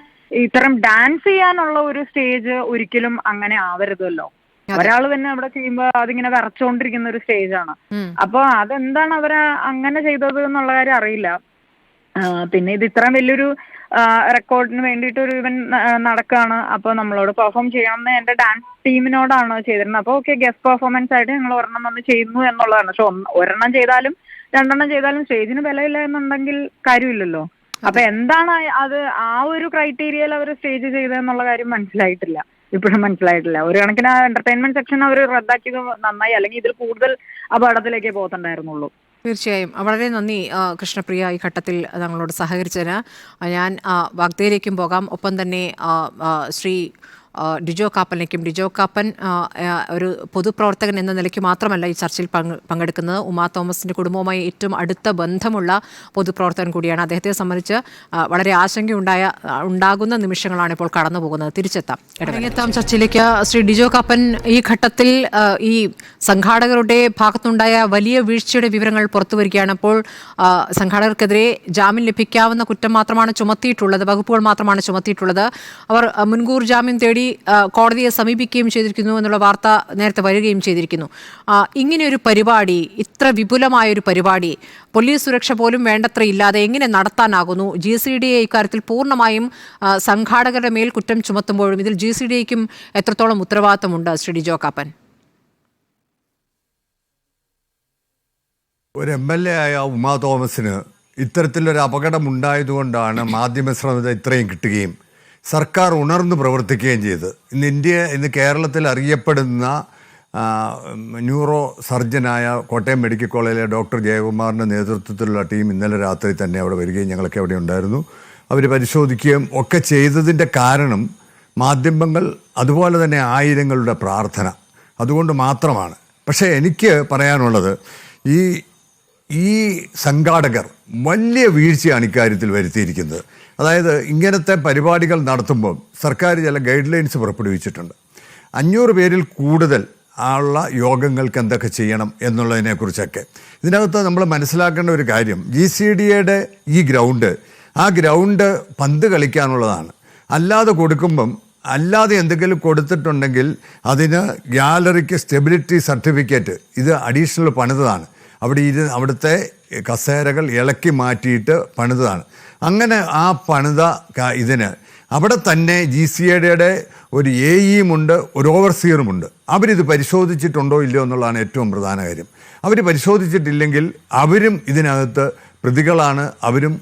ഇത്തരം ഡാൻസ് ചെയ്യാനുള്ള ഒരു സ്റ്റേജ് ഒരിക്കലും അങ്ങനെ ആവരുതല്ലോ. ഒരാൾ തന്നെ അവിടെ ചെയ്യുമ്പോ അതിങ്ങനെ വിറച്ചോണ്ടിരിക്കുന്ന ഒരു സ്റ്റേജാണ്. അപ്പൊ അതെന്താണ് അവര് അങ്ങനെ ചെയ്തത് എന്നുള്ള കാര്യം അറിയില്ല. പിന്നെ ഇത് ഇത്രയും വലിയൊരു റെക്കോർഡിന് വേണ്ടിയിട്ട് ഒരു ഇവന്റ് നടക്കുകയാണ്. അപ്പൊ നമ്മളോട് പെർഫോം ചെയ്യണമെന്ന് എന്റെ ഡാൻസ് ടീമിനോടാണ് ചെയ്തിരുന്നത്. അപ്പൊ ഓക്കെ, ഗസ്റ്റ് പെർഫോമൻസ് ആയിട്ട് ഞങ്ങൾ ഒരെണ്ണം വന്ന് ചെയ്യുന്നു എന്നുള്ളതാണ്. പക്ഷെ ഒരെണ്ണം ചെയ്താലും 2 ചെയ്താലും സ്റ്റേജിന് വിലയില്ല എന്നുണ്ടെങ്കിൽ കാര്യമില്ലല്ലോ. അപ്പൊ എന്താണ് അത് ആ ഒരു ക്രൈറ്റീരിയയിൽ അവർ സ്റ്റേജ് ചെയ്തതെന്നുള്ള കാര്യം ഇപ്പോഴും മനസ്സിലായിട്ടില്ല. ഒരു കണക്കിന് എന്റർടൈൻമെന്റ് സെക്ഷൻ അവർ റദ്ദാക്കിയത് നന്നായി, അല്ലെങ്കിൽ ഇതിൽ കൂടുതൽ അപകടത്തിലേക്കേ പോകത്തുണ്ടായിരുന്നുള്ളൂ. തീർച്ചയായും വളരെ നന്ദി കൃഷ്ണപ്രിയ, ഈ ഘട്ടത്തിൽ ഞങ്ങളോട് സഹകരിച്ചതിന്. ഞാൻ വാഗ്ദയിലേക്കും പോകാം. ഒപ്പം തന്നെ ശ്രീ ഡിജോ കാപ്പനിലേക്കും. ഡിജോ കാപ്പൻ ഒരു പൊതുപ്രവർത്തകൻ എന്ന നിലയ്ക്ക് മാത്രമല്ല ഈ ചർച്ചയിൽ പങ്കെടുക്കുന്നത്. ഉമാ തോമസിൻ്റെ കുടുംബവുമായി ഏറ്റവും അടുത്ത ബന്ധമുള്ള പൊതുപ്രവർത്തകൻ കൂടിയാണ്. അദ്ദേഹത്തെ സംബന്ധിച്ച് വളരെ ഉണ്ടാകുന്ന നിമിഷങ്ങളാണ് ഇപ്പോൾ കടന്നു പോകുന്നത്. തിരിച്ചെത്താം ചർച്ചയിലേക്ക്. ശ്രീ ഡിജോ കാപ്പൻ, ഈ ഘട്ടത്തിൽ ഈ സംഘാടകരുടെ ഭാഗത്തുണ്ടായ വലിയ വീഴ്ചയുടെ വിവരങ്ങൾ പുറത്തുവരികയാണ്. അപ്പോൾ സംഘാടകർക്കെതിരെ ജാമ്യം ലഭിക്കാവുന്ന കുറ്റം മാത്രമാണ് ചുമത്തിയിട്ടുള്ളത്, വകുപ്പുകൾ മാത്രമാണ് ചുമത്തിയിട്ടുള്ളത്. അവർ മുൻകൂർ ജാമ്യം തേടി കോടതിയെ സമീപിക്കുകയും ചെയ്തിരിക്കുന്നു എന്നുള്ള വാർത്ത നേരത്തെ വരികയും ചെയ്തിരിക്കുന്നു. ഇങ്ങനെയൊരു പരിപാടി, ഇത്ര വിപുലമായൊരു പരിപാടി, പോലീസ് സുരക്ഷ പോലും വേണ്ടത്ര ഇല്ലാതെ എങ്ങനെ നടത്താനാകുന്നു? GCDA ഇക്കാര്യത്തിൽ പൂർണ്ണമായും സംഘാടകരുടെ മേൽ കുറ്റം ചുമത്തുമ്പോഴും ഇതിൽ GCDAയ്ക്കും എത്രത്തോളം ഉത്തരവാദിത്തമുണ്ട് ശ്രീ ഡിജോ കാപ്പൻ? ഒരു MLA ആയ ഉമാ തോമസിന് ഇത്തരത്തിലൊരു അപകടം ഉണ്ടായതുകൊണ്ടാണ് മാധ്യമശ്രദ്ധ ഇത്രയും കിട്ടുകയും സർക്കാർ ഉണർന്ന് പ്രവർത്തിക്കുകയും ചെയ്ത് ഇന്ന് കേരളത്തിൽ അറിയപ്പെടുന്ന ന്യൂറോ സർജനായ കോട്ടയം മെഡിക്കൽ കോളേജിലെ ഡോക്ടർ ജയകുമാറിൻ്റെ നേതൃത്വത്തിലുള്ള ടീം ഇന്നലെ രാത്രി തന്നെ അവിടെ വരികയും ഞങ്ങളൊക്കെ അവിടെ ഉണ്ടായിരുന്നു. അവർ പരിശോധിക്കുകയും ഒക്കെ ചെയ്തതിൻ്റെ കാരണം മാധ്യമങ്ങൾ, അതുപോലെ തന്നെ ആയിരങ്ങളുടെ പ്രാർത്ഥന, അതുകൊണ്ട് മാത്രമാണ്. പക്ഷേ എനിക്ക് പറയാനുള്ളത്, ഈ സംഘാടകർ വലിയ വീഴ്ചയാണ് ഇക്കാര്യത്തിൽ വരുത്തിയിരിക്കുന്നത്. അതായത് ഇങ്ങനത്തെ പരിപാടികൾ നടത്തുമ്പോൾ സർക്കാർ ചില ഗൈഡ് ലൈൻസ് പുറപ്പെടുവിച്ചിട്ടുണ്ട്. 500 പേരിൽ കൂടുതൽ ഉള്ള യോഗങ്ങൾക്ക് എന്തൊക്കെ ചെയ്യണം എന്നുള്ളതിനെക്കുറിച്ചൊക്കെ. ഇതിനകത്ത് നമ്മൾ മനസ്സിലാക്കേണ്ട ഒരു കാര്യം, GCDAയുടെ ഈ ഗ്രൗണ്ട് പന്ത് കളിക്കാനുള്ളതാണ്. അല്ലാതെ എന്തെങ്കിലും കൊടുത്തിട്ടുണ്ടെങ്കിൽ അതിന് ഗാലറിക്ക് സ്റ്റെബിലിറ്റി സർട്ടിഫിക്കറ്റ്, ഇത് അഡീഷണൽ പണിതാണ്. അവിടുത്തെ കസേരകൾ ഇളക്കി മാറ്റിയിട്ട് പണിതാണ്. അങ്ങനെ ആ പണിത ഇതിന് അവിടെ തന്നെ GCDAയുടെ ഒരു AEയുമുണ്ട്, ഒരു ഓവർസിയറുമുണ്ട്. അവരിത് പരിശോധിച്ചിട്ടുണ്ടോ ഇല്ലയോ എന്നുള്ളതാണ് ഏറ്റവും പ്രധാന കാര്യം. അവർ പരിശോധിച്ചിട്ടില്ലെങ്കിൽ അവരും ഇതിനകത്ത് പ്രതികളാണ്. അവരും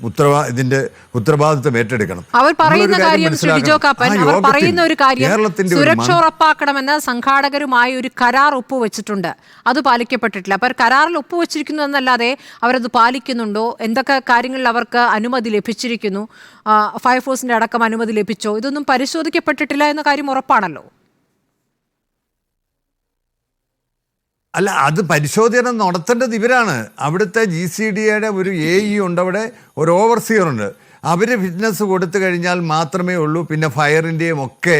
ഇതിന്റെ ഉത്തരവാദിത്വം ഏറ്റെടുക്കണം. അവർ പറയുന്ന നമ്മളൊരു കാര്യം ശ്രീ ഡിജോ കാപ്പൻ, ആ അവർ യോഗത്തിൽ പറയുന്ന ഒരു കാര്യം കേരളത്തിന്റെ സുരക്ഷ ഉറപ്പാക്കണമെന്ന് സംഘാടകരുമായി ഒരു കരാർ ഒപ്പുവെച്ചിട്ടുണ്ട്. അത് പാലിക്കപ്പെട്ടിട്ടില്ല. അപ്പോൾ കരാറിൽ ഒപ്പുവെച്ചിരിക്കുന്നു എന്നല്ലാതെ അവരത് പാലിക്കുന്നുണ്ടോ, എന്തൊക്കെ കാര്യങ്ങളിൽ അവർക്ക് അനുമതി ലഭിച്ചിരിക്കുന്നു, ഫയർഫോഴ്സിന്റെ അടക്കം അനുമതി ലഭിച്ചോ, ഇതൊന്നും പരിശോധിക്കപ്പെട്ടിട്ടില്ല എന്ന കാര്യം ഉറപ്പാണല്ലോ. അല്ല, അത് പരിശോധന നടത്തേണ്ടത് ഇവരാണ്. അവിടുത്തെ GCDA ഒരു AE ഉണ്ട്, അവിടെ ഒരു ഓവർസിയർ ഉണ്ട്. അവർ ഫിറ്റ്നസ് കൊടുത്തു കഴിഞ്ഞാൽ മാത്രമേ ഉള്ളൂ പിന്നെ ഫയറിൻ്റെയും ഒക്കെ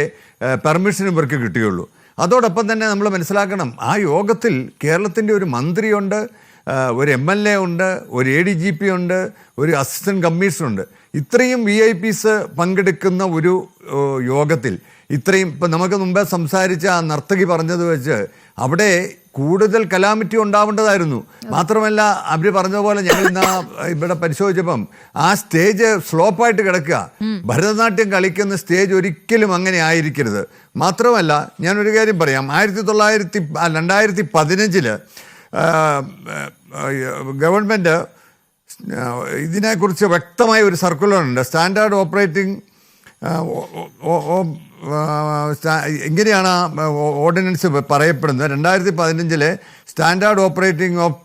പെർമിഷൻ ഇവർക്ക് കിട്ടുകയുള്ളൂ. അതോടൊപ്പം തന്നെ നമ്മൾ മനസ്സിലാക്കണം, ആ യോഗത്തിൽ കേരളത്തിൻ്റെ ഒരു മന്ത്രിയുണ്ട്, ഒരു MLA ഉണ്ട്, ഒരു ADGP ഉണ്ട്, ഒരു അസിസ്റ്റന്റ് കമ്മീഷണർ ഉണ്ട്. ഇത്രയും VIPs പങ്കെടുക്കുന്ന ഒരു യോഗത്തിൽ ഇത്രയും ഇപ്പം നമുക്ക് മുമ്പേ സംസാരിച്ച ആ നർത്തകി പറഞ്ഞത് വെച്ച് അവിടെ കൂടുതൽ കലാമിറ്റി ഉണ്ടാവേണ്ടതായിരുന്നു. മാത്രമല്ല അവർ പറഞ്ഞതുപോലെ ഞങ്ങൾ ഇന്ന് ഇവിടെ പരിശോധിച്ചപ്പം ആ സ്റ്റേജ് സ്ലോപ്പായിട്ട് കിടക്കുക. ഭരതനാട്യം കളിക്കുന്ന സ്റ്റേജ് ഒരിക്കലും അങ്ങനെ ആയിരിക്കരുത്. മാത്രമല്ല ഞാനൊരു കാര്യം പറയാം, 2015 ഗവൺമെൻറ് ഇതിനെക്കുറിച്ച് വ്യക്തമായ ഒരു സർക്കുലറുണ്ട്. സ്റ്റാൻഡേർഡ് ഓപ്പറേറ്റിംഗ് ഇങ്ങനെയാണ് ഓർഡിനൻസ് പറയപ്പെടുന്നത്. 2015 standard operating of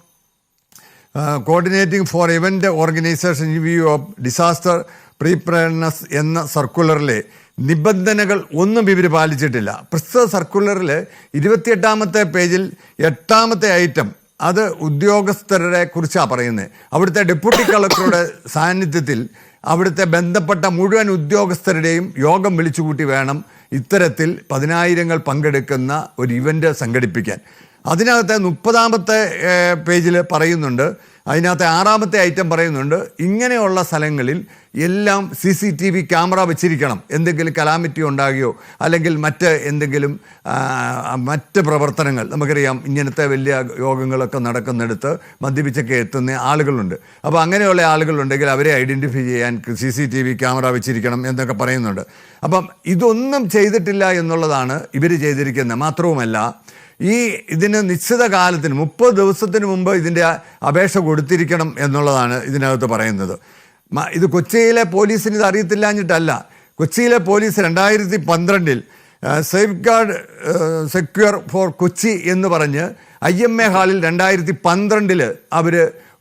coordinating for event organisation in view of disaster preparedness എന്ന സർക്കുലറിലെ നിബന്ധനകൾ ഒന്നും ഇവർ പാലിച്ചിട്ടില്ല. പ്രസ്തുത സർക്കുലറിൽ 28-ാമത്തെ പേജിൽ 8-ാമത്തെ ഐറ്റം അത് ഉദ്യോഗസ്ഥരെ കുറിച്ചാണ് പറയുന്നത്. അവിടുത്തെ ഡെപ്യൂട്ടി കളക്ടറുടെ സാന്നിധ്യത്തിൽ അവിടുത്തെ ബന്ധപ്പെട്ട മുഴുവൻ ഉദ്യോഗസ്ഥരുടെയും യോഗം വിളിച്ചുകൂട്ടി വേണം ഇത്തരത്തിൽ 10,000 പങ്കെടുക്കുന്ന ഒരു ഇവൻ്റ് സംഘടിപ്പിക്കാൻ. അതിനകത്ത് 30-ാമത്തെ പേജിൽ പറയുന്നുണ്ട്, അതിനകത്ത് 6-ാമത്തെ ഐറ്റം പറയുന്നുണ്ട്, ഇങ്ങനെയുള്ള സ്ഥലങ്ങളിൽ എല്ലാം CCTV ക്യാമറ വെച്ചിരിക്കണം. എന്തെങ്കിലും കലാമിറ്റി ഉണ്ടാകുകയോ അല്ലെങ്കിൽ എന്തെങ്കിലും മറ്റ് പ്രവർത്തനങ്ങൾ, നമുക്കറിയാം ഇങ്ങനത്തെ വലിയ യോഗങ്ങളൊക്കെ നടക്കുന്നിടത്ത് മദ്യപിച്ചൊക്കെ എത്തുന്ന ആളുകളുണ്ട്. അപ്പോൾ അങ്ങനെയുള്ള ആളുകളുണ്ടെങ്കിൽ അവരെ ഐഡൻറ്റിഫൈ ചെയ്യാൻ CCTV ക്യാമറ വെച്ചിരിക്കണം എന്നൊക്കെ പറയുന്നുണ്ട്. അപ്പം ഇതൊന്നും ചെയ്തിട്ടില്ല എന്നുള്ളതാണ് ഇവർ ചെയ്തിരിക്കുന്നത്. മാത്രവുമല്ല, ഇതിന് നിശ്ചിത കാലത്തിന് 30 ദിവസത്തിന് മുമ്പ് ഇതിൻ്റെ അപേക്ഷ കൊടുത്തിരിക്കണം എന്നുള്ളതാണ് ഇതിനകത്ത് പറയുന്നത്. ഇത് കൊച്ചിയിലെ പോലീസിന് ഇത് അറിയത്തില്ലാഞ്ഞിട്ടല്ല. കൊച്ചിയിലെ police 2012 safe guard secure for Kochi എന്ന് പറഞ്ഞ് IMA ഹാളിൽ 2012 അവർ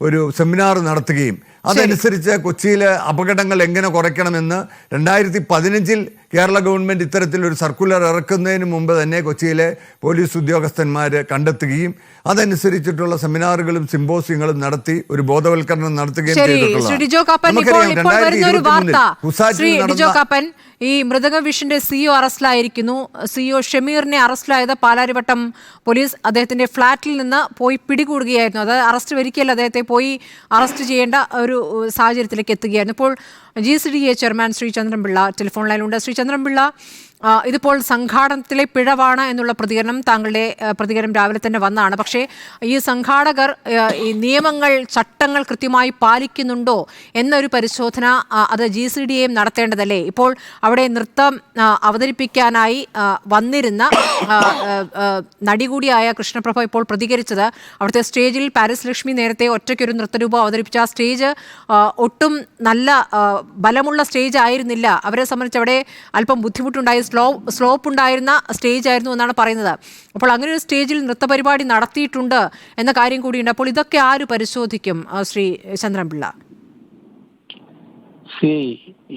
ഒരു സെമിനാർ നടത്തുകയും അതനുസരിച്ച് കൊച്ചിയിലെ അപകടങ്ങൾ എങ്ങനെ കുറയ്ക്കണമെന്ന് 2015 കേരള ഗവൺമെൻറ് ഇത്തരത്തിലൊരു സർക്കുലർ ഇറക്കുന്നതിന് മുമ്പ് തന്നെ കൊച്ചിയിലെ പോലീസ് ഉദ്യോഗസ്ഥന്മാർ കണ്ടെത്തുകയും അതനുസരിച്ചിട്ടുള്ള സെമിനാറുകളും സിമ്പോസിയങ്ങളും നടത്തി ഒരു ബോധവൽക്കരണം നടത്തുകയും ചെയ്തിട്ടുള്ളതാണ്. ഈ മൃതക വിഷന്റെ CEO അറസ്റ്റിലായിരിക്കുന്നു. CEO ഷമീറിനെ അറസ്റ്റിലായത് പാലാരിവട്ടം പോലീസ് അദ്ദേഹത്തിന്റെ ഫ്ളാറ്റിൽ നിന്ന് പോയി പിടികൂടുകയായിരുന്നു. അത് അറസ്റ്റ് വരിക്കല്ല, അദ്ദേഹത്തെ പോയി അറസ്റ്റ് ചെയ്യേണ്ട ഒരു സാഹചര്യത്തിലേക്ക് എത്തുകയായിരുന്നു. ഇപ്പോൾ GCDA chairman Shri Chandran Pillai telephone ലൈനിലുണ്ട്. ശ്രീ ചന്ദ്രൻപിള്ള, ഇതിപ്പോൾ സംഘാടനത്തിലെ പിഴവാണ് എന്നുള്ള താങ്കളുടെ പ്രതികരണം രാവിലെ തന്നെ വന്നതാണ്. പക്ഷേ ഈ സംഘാടകർ ഈ നിയമങ്ങൾ, ചട്ടങ്ങൾ കൃത്യമായി പാലിക്കുന്നുണ്ടോ എന്നൊരു പരിശോധന അത് GCDA നടത്തേണ്ടതല്ലേ? ഇപ്പോൾ അവിടെ നൃത്തം അവതരിപ്പിക്കാനായി വന്നിരുന്ന നടി കൂടിയായ കൃഷ്ണപ്രഭ ഇപ്പോൾ പ്രതികരിച്ചത്, അവിടുത്തെ സ്റ്റേജിൽ പാരിസ് ലക്ഷ്മി നേരത്തെ ഒറ്റയ്ക്കൊരു നൃത്തരൂപം അവതരിപ്പിച്ച ആ സ്റ്റേജ് ഒട്ടും നല്ല ബലമുള്ള സ്റ്റേജ് ആയിരുന്നില്ല. അവരെ സംബന്ധിച്ച് അവിടെ അല്പം ബുദ്ധിമുട്ടുണ്ടായി, സ്ലോപ്പ് ഉണ്ടായിരുന്ന സ്റ്റേജ് ആയിരുന്നു എന്നാണ് പറയുന്നത്. അപ്പോൾ അങ്ങനെ ഒരു സ്റ്റേജിൽ നൃത്തപരിപാടി നടത്തിയിട്ടുണ്ട് എന്ന കാര്യം കൂടിയുണ്ട്. അപ്പോൾ ഇതൊക്കെ ആര് പരിശോധിക്കും ശ്രീ ചന്ദ്രൻപിള്ള?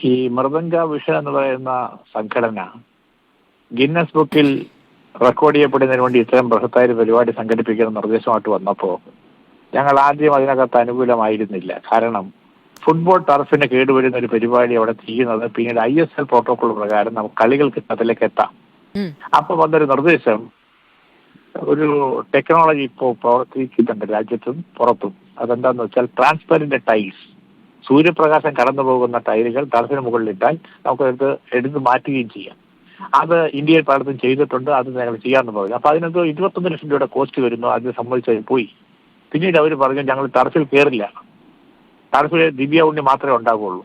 ഈ മൃദംഗ വിഷൻ എന്ന് പറയുന്ന സംഘടന ഗിന്നസ് ബുക്കിൽ റെക്കോർഡ് ചെയ്യപ്പെടുന്നതിന് വേണ്ടി ഇത്തരം ബൃഹത്തായ പരിപാടി സംഘടിപ്പിക്കുന്ന നിർദ്ദേശമായിട്ട് വന്നപ്പോൾ ഞങ്ങൾ ആദ്യം അതിനകത്ത് അനുകൂലമായിരുന്നില്ല. കാരണം ഫുട്ബോൾ ടർഫിന് കേടുവരുന്ന ഒരു പരിപാടി അവിടെ ചെയ്യുന്നത് പിന്നീട് ISL പ്രോട്ടോകോൾ പ്രകാരം നമുക്ക് കളികൾക്ക് അതിലേക്ക് എത്താം. അപ്പൊ വന്നൊരു നിർദ്ദേശം, ഒരു ടെക്നോളജി ഇപ്പോൾ പ്രവർത്തിക്കുന്നുണ്ട് രാജ്യത്തും പുറത്തും. അതെന്താന്ന് വെച്ചാൽ ട്രാൻസ്പെറന്റ് ടൈൽസ്, സൂര്യപ്രകാശം കടന്നു പോകുന്ന ടൈലുകൾ ടർഫിന് മുകളിലിട്ടാൽ നമുക്ക് എടുത്ത് മാറ്റുകയും ചെയ്യാം. അത് ഇന്ത്യയിൽ പലയിടത്തും ചെയ്തിട്ടുണ്ട്. അത് ഞങ്ങൾ ചെയ്യാമെന്ന് പറഞ്ഞു. അപ്പൊ അതിനകത്ത് 21 ലക്ഷം രൂപയുടെ കോസ്റ്റ് വരുന്നു. അതിന് സംബന്ധിച്ച് പോയി. പിന്നീട് അവർ പറഞ്ഞു ഞങ്ങൾ ടർഫിൽ കയറില്ല, ടർഫിൽ ദിവ്യ ഉണ്ണി മാത്രമേ ഉണ്ടാകുള്ളൂ,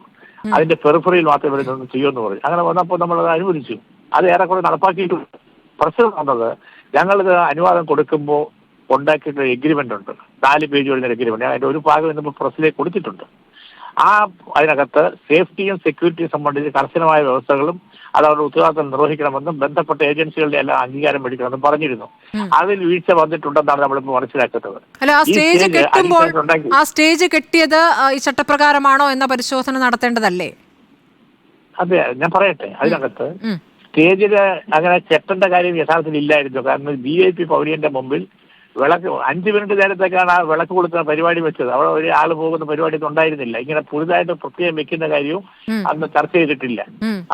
അതിന്റെ പെറിഫറിയിൽ മാത്രമേ ഇവിടെ നിന്ന് ചെയ്യുമെന്ന് പറഞ്ഞു. അങ്ങനെ വന്നപ്പോൾ നമ്മൾ അത് അനുവദിച്ചു. അത് ഏറെക്കുറെ നടപ്പാക്കിയിട്ടുണ്ട്. പ്രശ്നം വന്നത്, ഞങ്ങളിത് അനുവാദം കൊടുക്കുമ്പോൾ ഉണ്ടാക്കിയിട്ടുള്ള എഗ്രിമെന്റ് ഉണ്ട്. 4 പേജ് വരുന്ന എഗ്രിമെന്റ്. അതിന്റെ ഒരു ഭാഗം ഇന്നിപ്പോൾ പ്രസിലേക്ക് കൊടുത്തിട്ടുണ്ട്. അതിനകത്ത് സേഫ്റ്റിയും സെക്യൂരിറ്റിയും സംബന്ധിച്ച് കർശനമായ വ്യവസ്ഥകളും അത് അവരുടെ ഉത്തരവാദിത്തം നിർവഹിക്കണമെന്നും ബന്ധപ്പെട്ട ഏജൻസികളുടെ എല്ലാം അംഗീകാരം മേടിക്കണമെന്നും പറഞ്ഞിരുന്നു. അതിൽ വീഴ്ച വന്നിട്ടുണ്ടെന്നാണ് നമ്മളിപ്പോൾ മനസ്സിലാക്കുന്നത്. അല്ല, ആ സ്റ്റേജ് കെട്ടിയത് ഈ ചട്ടപ്രകാരമാണോ എന്ന പരിശോധന നടത്തേണ്ടതല്ലേ? അതെ, ഞാൻ പറയട്ടെ. അതിനകത്ത് സ്റ്റേജില് അങ്ങനെ കെട്ടേണ്ട കാര്യം യഥാർത്ഥത്തിൽ ഇല്ലായിരുന്നു. കാരണം VIP പൗര്യന്റെ മുമ്പിൽ വിളക്ക് 5 മിനിറ്റ് നേരത്തേക്കാണ് ആ വിളക്ക് കൊടുക്കുന്ന പരിപാടി വെച്ചത്. അവിടെ ഒരു ആള് പോകുന്ന പരിപാടി ഉണ്ടായിരുന്നില്ല. ഇങ്ങനെ പുതുതായിട്ട് പ്രത്യേകം വെക്കുന്ന കാര്യവും അന്ന് ചർച്ച ചെയ്തിട്ടില്ല.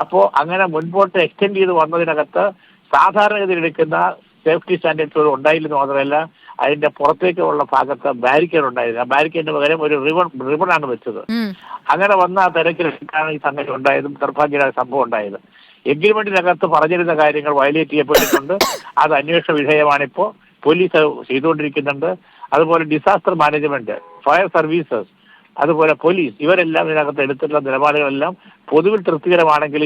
അപ്പോ അങ്ങനെ മുൻപോട്ട് എക്സ്റ്റെൻഡ് ചെയ്ത് വന്നതിനകത്ത് സാധാരണഗതിയിൽ എടുക്കുന്ന സേഫ്റ്റി സ്റ്റാൻഡേർഡ്സ് ഉണ്ടായില്ലെന്ന് മാത്രമല്ല, അതിന്റെ പുറത്തേക്കുള്ള ഭാഗത്ത് ബാരിക്കേഡ് ഉണ്ടായിരുന്നു. ആ ബാരിക്കേഡിന് പകരം ഒരു റിബണാണ് വെച്ചത്. അങ്ങനെ വന്ന ആ തിരക്കിലാണ് ഈ സംഗതി ഉണ്ടായതും നിർഭാഗ്യമായ സംഭവം ഉണ്ടായത്. എഗ്രിമെന്റിനകത്ത് പറഞ്ഞിരുന്ന കാര്യങ്ങൾ വയലേറ്റ് ചെയ്യപ്പെട്ടിട്ടുണ്ട്. അത് അന്വേഷണ വിധേയമാണിപ്പോ. പോലീസ് ചെയ്തുകൊണ്ടിരിക്കുന്നുണ്ട്. അതുപോലെ ഡിസാസ്റ്റർ മാനേജ്മെന്റ്, ഫയർ സർവീസസ്, അതുപോലെ പോലീസ്, ഇവരെല്ലാം ഇതിനകത്ത് എടുത്തിട്ടുള്ള നിലപാടുകളെല്ലാം പൊതുവിൽ തൃപ്തികരമാണെങ്കിൽ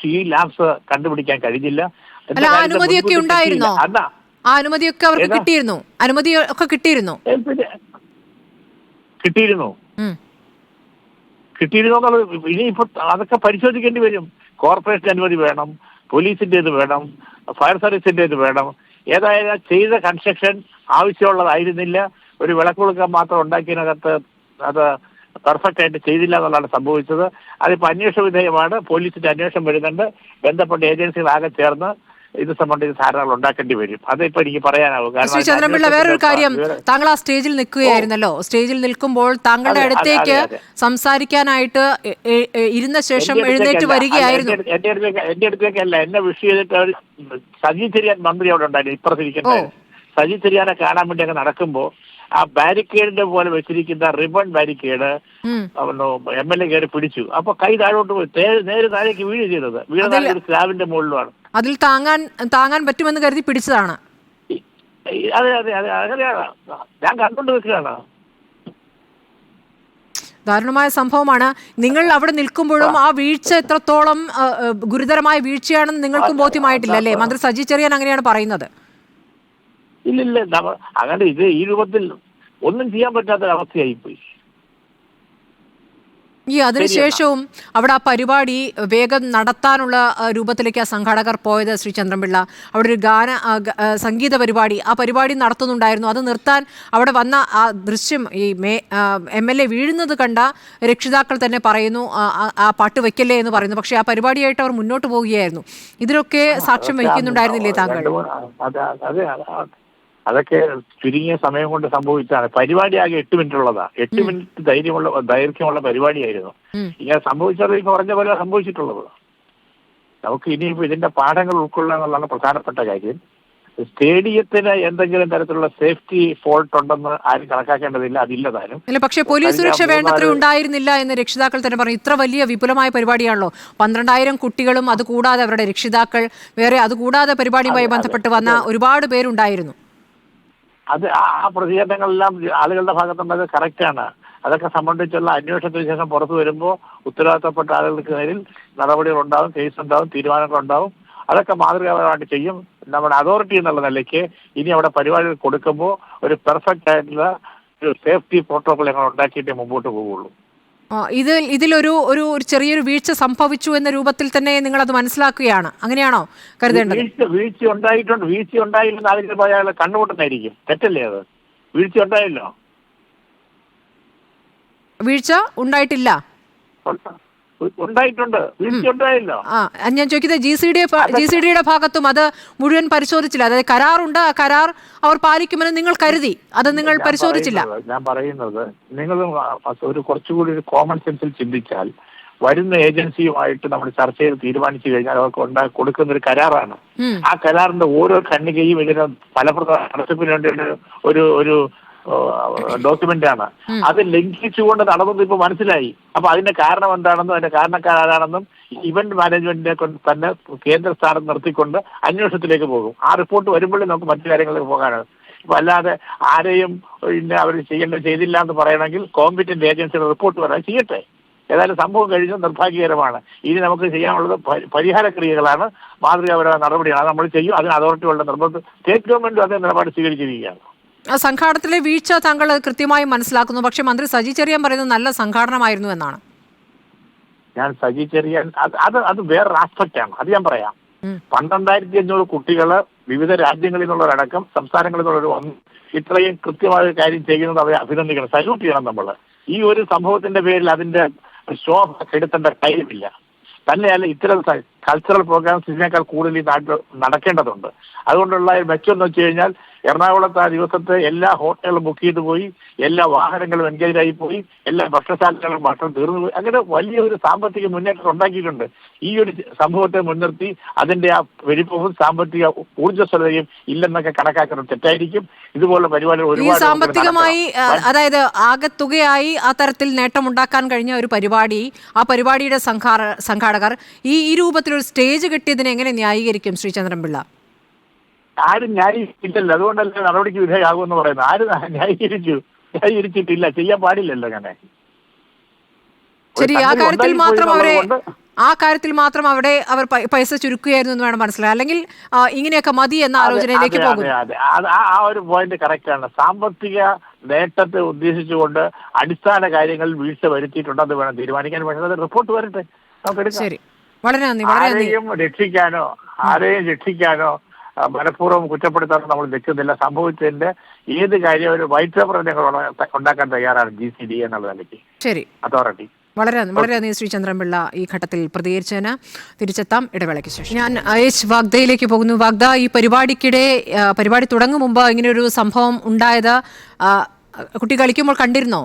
ഈ ലാപ്സ് കണ്ടുപിടിക്കാൻ കഴിഞ്ഞില്ല. അനുമതിയൊക്കെ ഉണ്ടായിരുന്നോ? അനുമതിയൊക്കെ അവർക്ക് കിട്ടിയിരുന്നു. അനുമതിയൊക്കെ കിട്ടിയിരുന്നു എന്നുള്ളത് ഇനിയിപ്പോ അതൊക്കെ പരിശോധിക്കേണ്ടി വരും. കോർപ്പറേഷൻ അനുമതി വേണം, പോലീസിന്റേത് വേണം, ഫയർ സർവീസിന്റേത് വേണം. ഏതായാലും ചെയ്ത കൺസ്ട്രക്ഷൻ ആവശ്യമുള്ളതായിരുന്നില്ല. ഒരു വിളക്ക് കൊടുക്കാൻ മാത്രം ഉണ്ടാക്കിയതിനകത്ത് അത് പെർഫെക്റ്റ് ആയിട്ട് ചെയ്തില്ല എന്നുള്ളതാണ് സംഭവിച്ചത്. അതിപ്പോൾ അന്വേഷണ വിധേയമാണ്. പോലീസിന്റെ അന്വേഷണം വരുന്നുണ്ട്. ബന്ധപ്പെട്ട ഏജൻസികളാകെ ചേർന്ന് ഇത് സംബന്ധിച്ച് ധാരണകൾ ഉണ്ടാക്കേണ്ടി വരും. അതിപ്പോ എനിക്ക് പറയാനാവും. ശ്രീ ചന്ദ്രൻപിള്ള, വേറൊരു കാര്യം, താങ്കൾ ആ സ്റ്റേജിൽ നിൽക്കുകയായിരുന്നല്ലോ. സ്റ്റേജിൽ നിൽക്കുമ്പോൾ താങ്കളുടെ അടുത്തേക്ക് സംസാരിക്കാനായിട്ട് ഇരുന്ന ശേഷം എഴുന്നേറ്റ് വരികയായിരുന്നു. എന്റെ അടുത്തേക്കല്ല, എന്നെ വിഷ് ചെയ്തിട്ട് സജി ചെറിയാൻ മന്ത്രി അവിടെ ഉണ്ടായിരുന്നു. ഇപ്പുറത്തിരിക്കുന്നത് സജി ചെറിയാനെ കാണാൻ വേണ്ടി അങ്ങ് നടക്കുമ്പോ ആ ബാരിക്കേഡിന്റെ പോലെ വെച്ചിരിക്കുന്ന റിബൺ ബാരിക്കേഡ് MLA കയറി പിടിച്ചു. അപ്പൊ കൈ താഴോട്ട് പോയി നേരെ താഴേക്ക് വീഴ് ചെയ്തത്. വീണ സ്ലാബിന്റെ മുകളിലാണ്. അതിൽ താങ്ങാൻ പറ്റുമെന്ന് കരുതി പിടിച്ചതാണ്. അതെ അതെ അതെ, അങ്ങനെയാണ് ഞാൻ കണ്ടുകൊണ്ട് നിൽക്കുകയാണ്. ദാരുണമായ സംഭവമാണ്. നിങ്ങൾ അവിടെ നിൽക്കുമ്പോഴും ആ വീഴ്ച എത്രത്തോളം ഗുരുതരമായ വീഴ്ചയാണെന്ന് നിങ്ങൾക്കും ബോധ്യമായിട്ടില്ല അല്ലേ? മന്ത്രി സജി ചെറിയാൻ അങ്ങനെയാണ് പറയുന്നത്. ഇല്ലില്ല, അങ്ങനെ ഈ രൂപത്തിൽ ഒന്നും ചെയ്യാൻ പറ്റാത്ത അവസ്ഥയായിപ്പോയി. അതിനുശേഷവും അവിടെ ആ പരിപാടി വേഗം നടത്താനുള്ള രൂപത്തിലേക്ക് ആ സംഘാടകർ പോയത് ശ്രീ ചന്ദ്രൻപിള്ള. അവിടെ ഒരു സംഗീത പരിപാടി, ആ പരിപാടി നടത്തുന്നുണ്ടായിരുന്നു. അത് നിർത്താൻ അവിടെ വന്ന ആ ദൃശ്യം ഈ MLA വീഴുന്നത് കണ്ട രക്ഷിതാക്കൾ തന്നെ പറയുന്നു ആ പാട്ട് വെക്കല്ലേ എന്ന് പറയുന്നു. പക്ഷേ ആ പരിപാടിയായിട്ട് അവർ മുന്നോട്ട് പോവുകയായിരുന്നു. ഇതിലൊക്കെ സാക്ഷ്യം വഹിക്കുന്നുണ്ടായിരുന്നില്ലേ താങ്കൾ? അതൊക്കെ ചുരുങ്ങിയ സമയം കൊണ്ട് സംഭവിച്ചാണ്. പരിപാടി ആകെ 8 മിനിറ്റ് ഉള്ളതാ. 8 മിനിറ്റ് ദൈർഘ്യമുള്ള പരിപാടിയായിരുന്നു. ഇങ്ങനെ സംഭവിച്ചത് ഈ പറഞ്ഞ പോലെ സംഭവിച്ചിട്ടുള്ളത്. നമുക്ക് ഇനിയിപ്പോൾ ഇതിന്റെ പാഠങ്ങൾ ഉൾക്കൊള്ളുക എന്നുള്ളതാണ് പ്രധാനപ്പെട്ട കാര്യം. സ്റ്റേഡിയത്തിന് എന്തെങ്കിലും തരത്തിലുള്ള സേഫ്റ്റി ഫോൾട്ട് ഉണ്ടെന്ന് ആരും കണക്കാക്കേണ്ടതില്ല, അതില്ലതാനും. പക്ഷേ പോലീസ് സുരക്ഷ വേണ്ടത്ര ഉണ്ടായിരുന്നില്ല എന്ന് രക്ഷിതാക്കൾ തന്നെ പറഞ്ഞു. ഇത്ര വലിയ വിപുലമായ പരിപാടിയാണല്ലോ, 12,000 കുട്ടികളും അതുകൂടാതെ അവരുടെ രക്ഷിതാക്കൾ, വേറെ അതുകൂടാതെ പരിപാടിയുമായി ബന്ധപ്പെട്ട് വന്ന ഒരുപാട് പേരുണ്ടായിരുന്നു. അത് ആ പ്രതികരണങ്ങളെല്ലാം ആളുകളുടെ ഭാഗത്തുള്ളത് കറക്റ്റാണ്. അതൊക്കെ സംബന്ധിച്ചുള്ള അന്വേഷണത്തിന് ശേഷം പുറത്തു വരുമ്പോൾ ഉത്തരവാദിത്തപ്പെട്ട ആളുകൾക്ക് നേരിൽ നടപടികൾ ഉണ്ടാവും, കേസ് ഉണ്ടാവും, തീരുമാനങ്ങൾ ഉണ്ടാവും. അതൊക്കെ മാതൃകാപരമായിട്ട് ചെയ്യും. നമ്മുടെ അതോറിറ്റി എന്നുള്ള നിലയ്ക്ക് ഇനി അവിടെ പരിപാടികൾ കൊടുക്കുമ്പോൾ ഒരു പെർഫെക്റ്റ് ആയിട്ടുള്ള ഒരു സേഫ്റ്റി പ്രോട്ടോകോൾ ഞങ്ങൾ ഉണ്ടാക്കിയിട്ടേ മുമ്പോട്ട് പോവുള്ളൂ. ഇതിലൊരു ചെറിയൊരു വീഴ്ച സംഭവിച്ചു എന്ന രൂപത്തിൽ തന്നെ നിങ്ങൾ അത് മനസ്സിലാക്കുകയാണ്, അങ്ങനെയാണോ കരുതേണ്ടത്? വീഴ്ച ഉണ്ടായില്ലെന്ന് ആരെങ്കിലും അയാൾ കണ്ണുകൂട്ടുന്നതായിരിക്കും. തെറ്റല്ലേ അത്? വീഴ്ച ഉണ്ടായല്ലോ. വീഴ്ച ഉണ്ടായിട്ടില്ല, ഉണ്ടായിട്ടുണ്ട്. വീഴ്ച ഉണ്ടായല്ലോ. ഞാൻ ചോദിക്കുന്നത് GCDയുടെ ഭാഗത്തും അത് മുഴുവൻ പരിശോധിച്ചില്ല. അതായത് കരാറുണ്ട്, ആ കരാർ അവർ പാലിക്കുമെന്ന് നിങ്ങൾ കരുതി, അത് നിങ്ങൾ പരിശോധിച്ചില്ല. ഞാൻ പറയുന്നത് നിങ്ങൾ ഒരു കുറച്ചുകൂടി ഒരു കോമൺ സെൻസിൽ ചിന്തിച്ചാൽ വരുന്ന ഏജൻസിയുമായിട്ട് നമ്മൾ ചർച്ച ചെയ്ത് തീരുമാനിച്ചു കഴിഞ്ഞാൽ അവർക്ക് കൊടുക്കുന്ന ഒരു കരാറാണ്. ആ കരാറിന്റെ ഓരോ ഖണ്ഡികയും ഇതിന് ഫലപ്രദമായ നടത്തിപ്പിന് വേണ്ടി ഒരു ഡോക്യുമെന്റ് ആണ്. അത് ലംഘിച്ചുകൊണ്ട് നടന്നത് ഇപ്പൊ മനസ്സിലായി. അപ്പൊ അതിന്റെ കാരണം എന്താണെന്നും അതിന്റെ കാരണക്കാരാണെന്നും ഇവന്റ് മാനേജ്മെന്റിനെ കൊണ്ട് തന്നെ കേന്ദ്ര സ്ഥാനം നിർത്തിക്കൊണ്ട് അന്വേഷണത്തിലേക്ക് പോകും. ആ റിപ്പോർട്ട് വരുമ്പോഴേ നമുക്ക് മറ്റു കാര്യങ്ങളിലേക്ക് പോകാനാണ്. ഇപ്പൊ അല്ലാതെ ആരെയും പിന്നെ അവർ ചെയ്തില്ല എന്ന് പറയണമെങ്കിൽ കോമ്പറ്റന്റ് ഏജൻസിയുടെ റിപ്പോർട്ട് വരാൻ ചെയ്യട്ടെ. ഏതായാലും സംഭവം കഴിഞ്ഞ് നിർഭാഗ്യകരമാണ്. ഇനി നമുക്ക് ചെയ്യാനുള്ളത് പരിഹാര ക്രിയകളാണ്, മാതൃകാപരമായ നടപടിയാണ്. അത് നമ്മൾ ചെയ്യും. അതിന് അതോറിറ്റികളുടെ നിർബന്ധം സ്റ്റേറ്റ് ഗവൺമെന്റും അതേ നിലപാട് സ്വീകരിച്ചിരിക്കുകയാണ്. സംഘാടനത്തിലെ വീഴ്ച താങ്കൾ കൃത്യമായി മനസ്സിലാക്കുന്നു. പക്ഷേ മന്ത്രി സജി ചെറിയാൻ പറയുന്നത് നല്ല സംഘാടനമായിരുന്നു എന്നാണ്. ഞാൻ സജി ചെറിയാൻ അത് വേറൊരു ആസ്പെക്റ്റാണ്. അത് ഞാൻ പറയാം. 12,500 കുട്ടികള് വിവിധ രാജ്യങ്ങളിൽ നിന്നുള്ളവരടക്കം സംസ്ഥാനങ്ങളിൽ നിന്നുള്ളവർ ഇത്രയും കൃത്യമായ കാര്യം ചെയ്യുന്നത് അവരെ അഭിനന്ദിക്കണം, സല്യൂട്ട് ചെയ്യണം നമ്മൾ. ഈ ഒരു സംഭവത്തിന്റെ പേരിൽ അതിന്റെ ശോഭ കെടുത്തേണ്ട കാര്യമില്ല. തന്നെയല്ല, ഇത്തരം കൾച്ചറൽ പ്രോഗ്രാംസ് ഇതിനേക്കാൾ കൂടുതൽ ഈ നാട്ടിൽ നടക്കേണ്ടതുണ്ട്. അതുകൊണ്ടുള്ള മെച്ചം എന്ന് വെച്ച് കഴിഞ്ഞാൽ എറണാകുളത്ത് ആ ദിവസത്തെ എല്ലാ ഹോട്ടലുകളും ബുക്ക് ചെയ്തു പോയി, എല്ലാ വാഹനങ്ങളും എൻഗേജായി പോയി, എല്ലാ ഭക്ഷണശാലകളും ഭക്ഷണം തീർന്നു പോയി. അങ്ങനെ വലിയൊരു സാമ്പത്തിക മുന്നേറ്റം ഉണ്ടാക്കിയിട്ടുണ്ട്. ഈ ഒരു സംഭവത്തെ മുൻനിർത്തി അതിന്റെ ആ വലിപ്പവും സാമ്പത്തിക ഊർജ്ജസ്വലതയും ഇല്ലെന്നൊക്കെ കണക്കാക്കുന്നത് തെറ്റായിരിക്കും. ഇതുപോലുള്ള പരിപാടികൾ ഒരുപാട് സാമ്പത്തികമായി, അതായത് ആകെത്തുകയായി ആ തരത്തിൽ നേട്ടമുണ്ടാക്കാൻ കഴിഞ്ഞ ഒരു പരിപാടി, ആ പരിപാടിയുടെ സംഘാടകർ ഈ രൂപത്തിലൊരു സ്റ്റേജ് കിട്ടിയതിനെ എങ്ങനെ ന്യായീകരിക്കും ശ്രീ ചന്ദ്രൻപിള്ള? ആരും ന്യായീകരിച്ചില്ലല്ലോ, അതുകൊണ്ടല്ലേ നടപടിക്ക് വിധേയമാകുമെന്ന് പറയുന്നത്. ആരും ന്യായീകരിച്ചിട്ടില്ല, ചെയ്യാൻ പാടില്ലല്ലോ അങ്ങനെ. ശരി, ആ കാര്യത്തിൽ മാത്രം അവിടെ അവർ പൈസ ചുരുക്കുകയായിരുന്നു എന്ന് വേണം മനസ്സിലായി, അല്ലെങ്കിൽ ഇങ്ങനെയൊക്കെ മതി എന്ന ആലോചനയിലേക്ക് പോകും. ആ ഒരു പോയിന്റ് കറക്റ്റ് ആണ്. സാമ്പത്തിക നേട്ടത്തെ ഉദ്ദേശിച്ചുകൊണ്ട് അടിസ്ഥാന കാര്യങ്ങളിൽ വീഴ്ച വരുത്തിയിട്ടുണ്ടെന്ന് വേണം തീരുമാനിക്കാൻ. പക്ഷേ അത് റിപ്പോർട്ട് വരട്ടെ, നമുക്ക് ശരി, വളരെ നന്ദി. ആരെയും രക്ഷിക്കാനോ മനഃപൂർവ്വം കുറ്റപ്പെടുത്താനോ നമ്മൾ നിൽക്കുന്നില്ല. സംഭവിച്ചതിന്റെ ഏത് കാര്യം ഒരു വൈറ്റ് പേപ്പർ ഉണ്ടാക്കാൻ തയ്യാറാണ് GCDA എന്നുള്ള നിലയ്ക്ക്. ശരി, അതോറിറ്റി. വളരെ നന്ദി ശ്രീ ചന്ദ്രൻപിള്ള ഈ ഘട്ടത്തിൽ പ്രതികരിച്ചതിന്. തിരിച്ചെത്താം ഇടവേളയ്ക്ക് ശേഷം. ഞാൻ വാഗ്ദയിലേക്ക് പോകുന്നു. വാഗ്ദ, ഈ പരിപാടി തുടങ്ങും മുമ്പ് ഇങ്ങനെയൊരു സംഭവം ഉണ്ടായത് കുട്ടി കളിക്കുമ്പോൾ കണ്ടിരുന്നോ?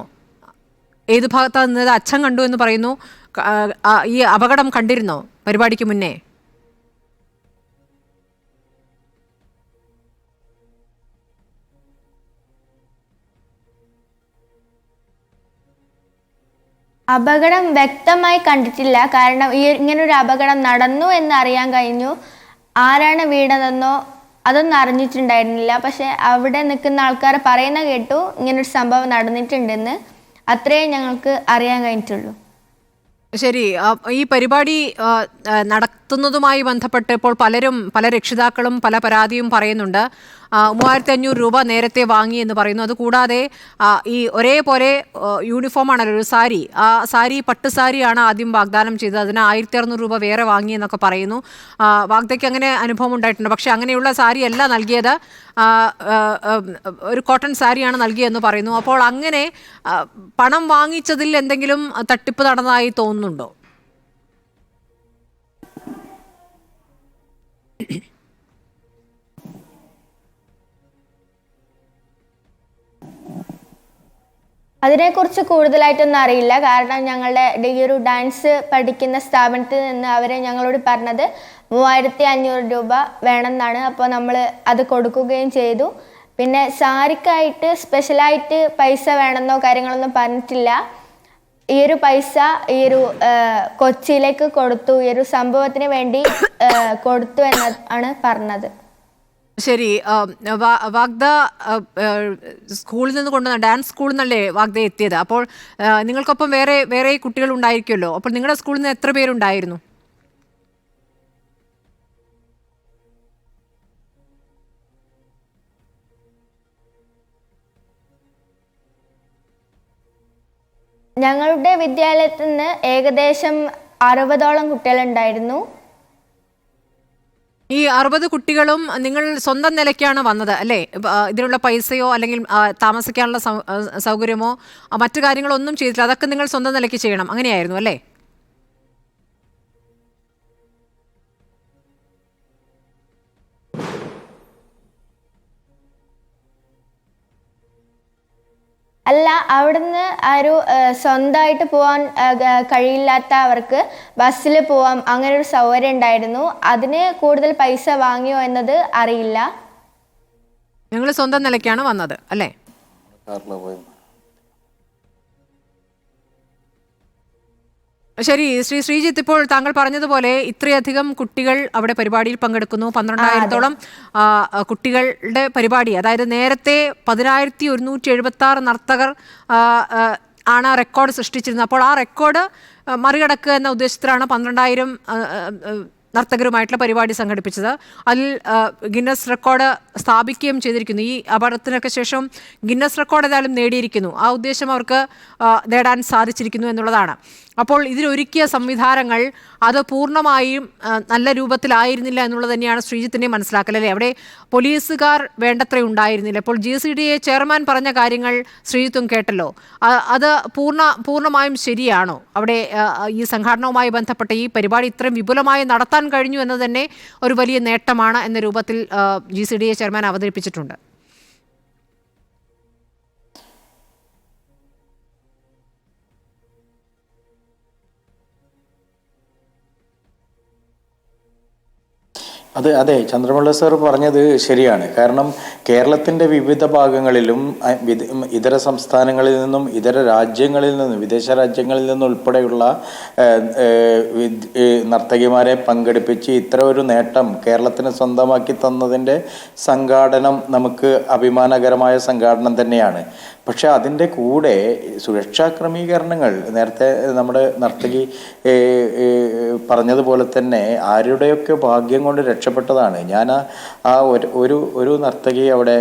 ഏത് ഭാഗത്താണ് നിന്നത്? അച്ഛൻ കണ്ടു എന്ന് പറയുന്നു. ഈ അപകടം കണ്ടിരുന്നോ പരിപാടിക്ക് മുന്നേ? അപകടം വ്യക്തമായി കണ്ടിട്ടില്ല. കാരണം ഇങ്ങനൊരു അപകടം നടന്നു എന്ന് അറിയാൻ കഴിഞ്ഞു. ആരാണ് വീണതെന്നോ അതൊന്നും അറിഞ്ഞിട്ടുണ്ടായിരുന്നില്ല. പക്ഷെ അവിടെ നിൽക്കുന്ന ആൾക്കാർ പറയുന്ന കേട്ടു ഇങ്ങനൊരു സംഭവം നടന്നിട്ടുണ്ടെന്ന്. അത്രയേ ഞങ്ങൾക്ക് അറിയാൻ കഴിഞ്ഞിട്ടുള്ളൂ. ശരി, ഈ പരിപാടി നടത്തുന്നതുമായി ബന്ധപ്പെട്ട് ഇപ്പോൾ പല രക്ഷിതാക്കളും പല പരാതിയും പറയുന്നുണ്ട്. 3500 രൂപ നേരത്തെ വാങ്ങി എന്ന് പറയുന്നു. അതുകൂടാതെ ഈ ഒരേപോലെ യൂണിഫോമാണല്ലോ, ഒരു സാരി, ആ സാരി പട്ടുസാരിയാണ് ആദ്യം വാഗ്ദാനം ചെയ്തത്, അതിന് 1600 രൂപ വേറെ വാങ്ങി എന്നൊക്കെ പറയുന്നു. വാഗ്ദയ്ക്ക് അങ്ങനെ അനുഭവം ഉണ്ടായിട്ടുണ്ട്. പക്ഷേ അങ്ങനെയുള്ള സാരിയല്ല നൽകിയത്, ഒരു കോട്ടൺ സാരിയാണ് നൽകിയെന്ന് പറയുന്നു. അപ്പോൾ അങ്ങനെ പണം വാങ്ങിച്ചതിൽ എന്തെങ്കിലും തട്ടിപ്പ് നടന്നതായി തോന്നുന്നുണ്ടോ? അതിനെക്കുറിച്ച് കൂടുതലായിട്ടൊന്നും അറിയില്ല. കാരണം ഞങ്ങളുടെ ഈ ഒരു ഡാൻസ് പഠിക്കുന്ന സ്ഥാപനത്തിൽ നിന്ന് അവർ ഞങ്ങളോട് പറഞ്ഞത് 3500 രൂപ വേണമെന്നാണ്. അപ്പോൾ നമ്മൾ അത് കൊടുക്കുകയും ചെയ്തു. പിന്നെ സാരിക്കായിട്ട് സ്പെഷ്യലായിട്ട് പൈസ വേണമെന്നോ കാര്യങ്ങളൊന്നും പറഞ്ഞിട്ടില്ല. ഈ ഒരു പൈസ ഈ ഒരു കൊച്ചിയിലേക്ക് കൊടുത്തു, ഈ ഒരു സംഭവത്തിന് വേണ്ടി കൊടുത്തു എന്നാണ് പറഞ്ഞത്. ശരി, വാഗ്ദ സ്കൂളിൽ നിന്ന് കൊണ്ടുവന്ന ഡാൻസ് സ്കൂളിൽ നിന്നല്ലേ വാഗ്ദ എത്തിയത്? അപ്പോൾ നിങ്ങൾക്കൊപ്പം വേറെ കുട്ടികൾ ഉണ്ടായിരിക്കുമല്ലോ. അപ്പോൾ നിങ്ങളുടെ സ്കൂളിൽ നിന്ന് എത്ര പേരുണ്ടായിരുന്നു? ഞങ്ങളുടെ വിദ്യാലയത്തിൽ നിന്ന് ഏകദേശം 60ഓളം കുട്ടികളുണ്ടായിരുന്നു. ഈ 60 കുട്ടികളും നിങ്ങൾ സ്വന്തം നിലയ്ക്കാണ് വന്നത് അല്ലേ? ഇതിനുള്ള പൈസയോ അല്ലെങ്കിൽ താമസിക്കാനുള്ള സൗകര്യമോ മറ്റു കാര്യങ്ങളോ ഒന്നും ചെയ്തിട്ടില്ല, അതൊക്കെ നിങ്ങൾ സ്വന്തം നിലയ്ക്ക് ചെയ്യണം, അങ്ങനെയായിരുന്നു അല്ലേ? അല്ല, അവിടുന്ന് ഒരു സ്വന്തമായിട്ട് പോകാൻ കഴിയില്ലാത്തവർക്ക് ബസ്സിൽ പോവാം, അങ്ങനെ ഒരു സൗകര്യം ഉണ്ടായിരുന്നു. അതിന് കൂടുതൽ പൈസ വാങ്ങിയോ എന്നത് അറിയില്ല. നിങ്ങൾ സ്വന്തം നിലയ്ക്കാണ് വന്നത് അല്ലേ? ശരി, ശ്രീജിത്ത്, ഇപ്പോൾ താങ്കൾ പറഞ്ഞതുപോലെ ഇത്രയധികം കുട്ടികൾ അവിടെ പരിപാടിയിൽ പങ്കെടുക്കുന്നു. 12,000-ഓളം കുട്ടികളുടെ പരിപാടി, അതായത് നേരത്തെ 10,176 നർത്തകർ ആണ് റെക്കോർഡ് സൃഷ്ടിച്ചിരുന്നത്. അപ്പോൾ ആ റെക്കോർഡ് മറികടക്കുക എന്ന ഉദ്ദേശത്തിലാണ് 12,000 നർത്തകരുമായിട്ടുള്ള പരിപാടി സംഘടിപ്പിച്ചത്. അതിൽ ഗിന്നസ് റെക്കോർഡ് സ്ഥാപിക്കുകയും ചെയ്തിരിക്കുന്നു. ഈ അപകടത്തിനൊക്കെ ശേഷം ഗിന്നസ് റെക്കോർഡ് ഏതായാലും നേടിയിരിക്കുന്നു. ആ ഉദ്ദേശം അവർക്ക് നേടാൻ സാധിച്ചിരിക്കുന്നു എന്നുള്ളതാണ്. അപ്പോൾ ഇതിലൊരുക്കിയ സംവിധാനങ്ങൾ അത് പൂർണ്ണമായും നല്ല രൂപത്തിലായിരുന്നില്ല എന്നുള്ളത് തന്നെയാണ് ശ്രീജിത്തിനെ മനസ്സിലാക്കലല്ലേ? അവിടെ പോലീസുകാർ വേണ്ടത്ര ഉണ്ടായിരുന്നില്ല. അപ്പോൾ GCDA ചെയർമാൻ പറഞ്ഞ കാര്യങ്ങൾ ശ്രീജിത്തും കേട്ടല്ലോ. അത് പൂർണ്ണമായും ശരിയാണോ? അവിടെ ഈ സംഘാടനവുമായി ബന്ധപ്പെട്ട ഈ പരിപാടി ഇത്രയും വിപുലമായി നടത്താൻ കഴിഞ്ഞു എന്നത് തന്നെ ഒരു വലിയ നേട്ടമാണ് എന്ന രൂപത്തിൽ GCDA ചെയർമാൻ അവതരിപ്പിച്ചിട്ടുണ്ട്. അതെ, ചന്ദ്രപിള്ള സാർ പറഞ്ഞത് ശരിയാണ്. കാരണം കേരളത്തിൻ്റെ വിവിധ ഭാഗങ്ങളിലും ഇതര സംസ്ഥാനങ്ങളിൽ നിന്നും ഇതര രാജ്യങ്ങളിൽ നിന്നും വിദേശ രാജ്യങ്ങളിൽ നിന്നും ഉൾപ്പെടെയുള്ള നർത്തകിമാരെ പങ്കെടുപ്പിച്ച് ഇത്ര ഒരു നേട്ടം കേരളത്തിന് സ്വന്തമാക്കി തന്നതിൻ്റെ സംഘാടനം നമുക്ക് അഭിമാനകരമായ സംഘാടനം തന്നെയാണ്. പക്ഷെ അതിൻ്റെ കൂടെ സുരക്ഷാ ക്രമീകരണങ്ങൾ നേരത്തെ നമ്മുടെ നർത്തകി പറഞ്ഞതുപോലെ തന്നെ ആരുടെയൊക്കെ ഭാഗ്യം കൊണ്ട് രക്ഷപ്പെട്ടതാണ്. ഞാൻ ആ ഒരു നർത്തകി അവിടെ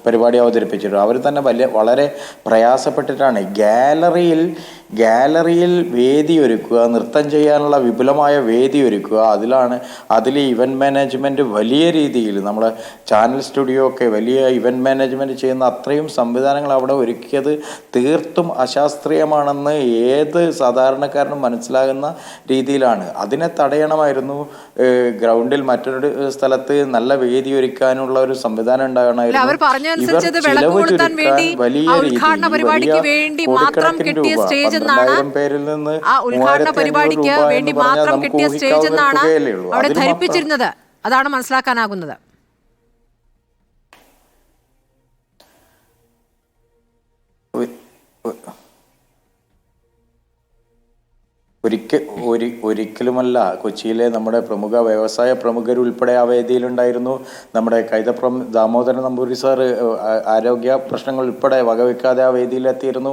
പരിപാടി അവതരിപ്പിച്ചിട്ടുണ്ട്. അവർ തന്നെ വളരെ പ്രയാസപ്പെട്ടിട്ടാണ് ഗാലറിയിൽ വേദി ഒരുക്കുക, നൃത്തം ചെയ്യാനുള്ള വിപുലമായ വേദി ഒരുക്കുക. അതിൽ ഇവൻറ്റ് മാനേജ്മെൻറ്റ് വലിയ രീതിയിൽ നമ്മുടെ ചാനൽ സ്റ്റുഡിയോ ഒക്കെ വലിയ ഇവൻറ്റ് മാനേജ്മെൻറ്റ് ചെയ്യുന്ന അത്രയും സംവിധാനങ്ങൾ അവിടെ ഒരുക്കിയത് തീർത്തും അശാസ്ത്രീയമാണെന്ന് ഏത് സാധാരണക്കാരനും മനസ്സിലാകുന്ന രീതിയിലാണ്. അതിനെ തടയണമായിരുന്നു. ഗ്രൗണ്ടിൽ മറ്റൊരു സ്ഥലത്ത് നല്ല വേദി ഒരുക്കാനുള്ള ഒരു സംവിധാനം ഉണ്ടാകണമായിരുന്നു. ഇവർ ചിലവ് ചുരുക്കാൻ വലിയ രീതിയിൽ ാണ് പേരിൽ നിന്ന് ഉദ്ഘാടന പരിപാടിക്ക് വേണ്ടി മാത്രം കിട്ടിയ സ്റ്റേജ് എന്നാണ് അവിടെ ധരിപ്പിച്ചിരുന്നത്. അതാണ് മനസ്സിലാക്കാനാകുന്നത്. ഒരിക്കലുമല്ല. കൊച്ചിയിലെ നമ്മുടെ പ്രമുഖ വ്യവസായ പ്രമുഖരുൾപ്പെടെ ആ വേദിയിലുണ്ടായിരുന്നു. നമ്മുടെ കൈതപ്രം ദാമോദരൻ നമ്പൂരി സാറ് ആരോഗ്യ പ്രശ്നങ്ങൾ ഉൾപ്പെടെ വകവെക്കാതെ ആ വേദിയിലെത്തിയിരുന്നു.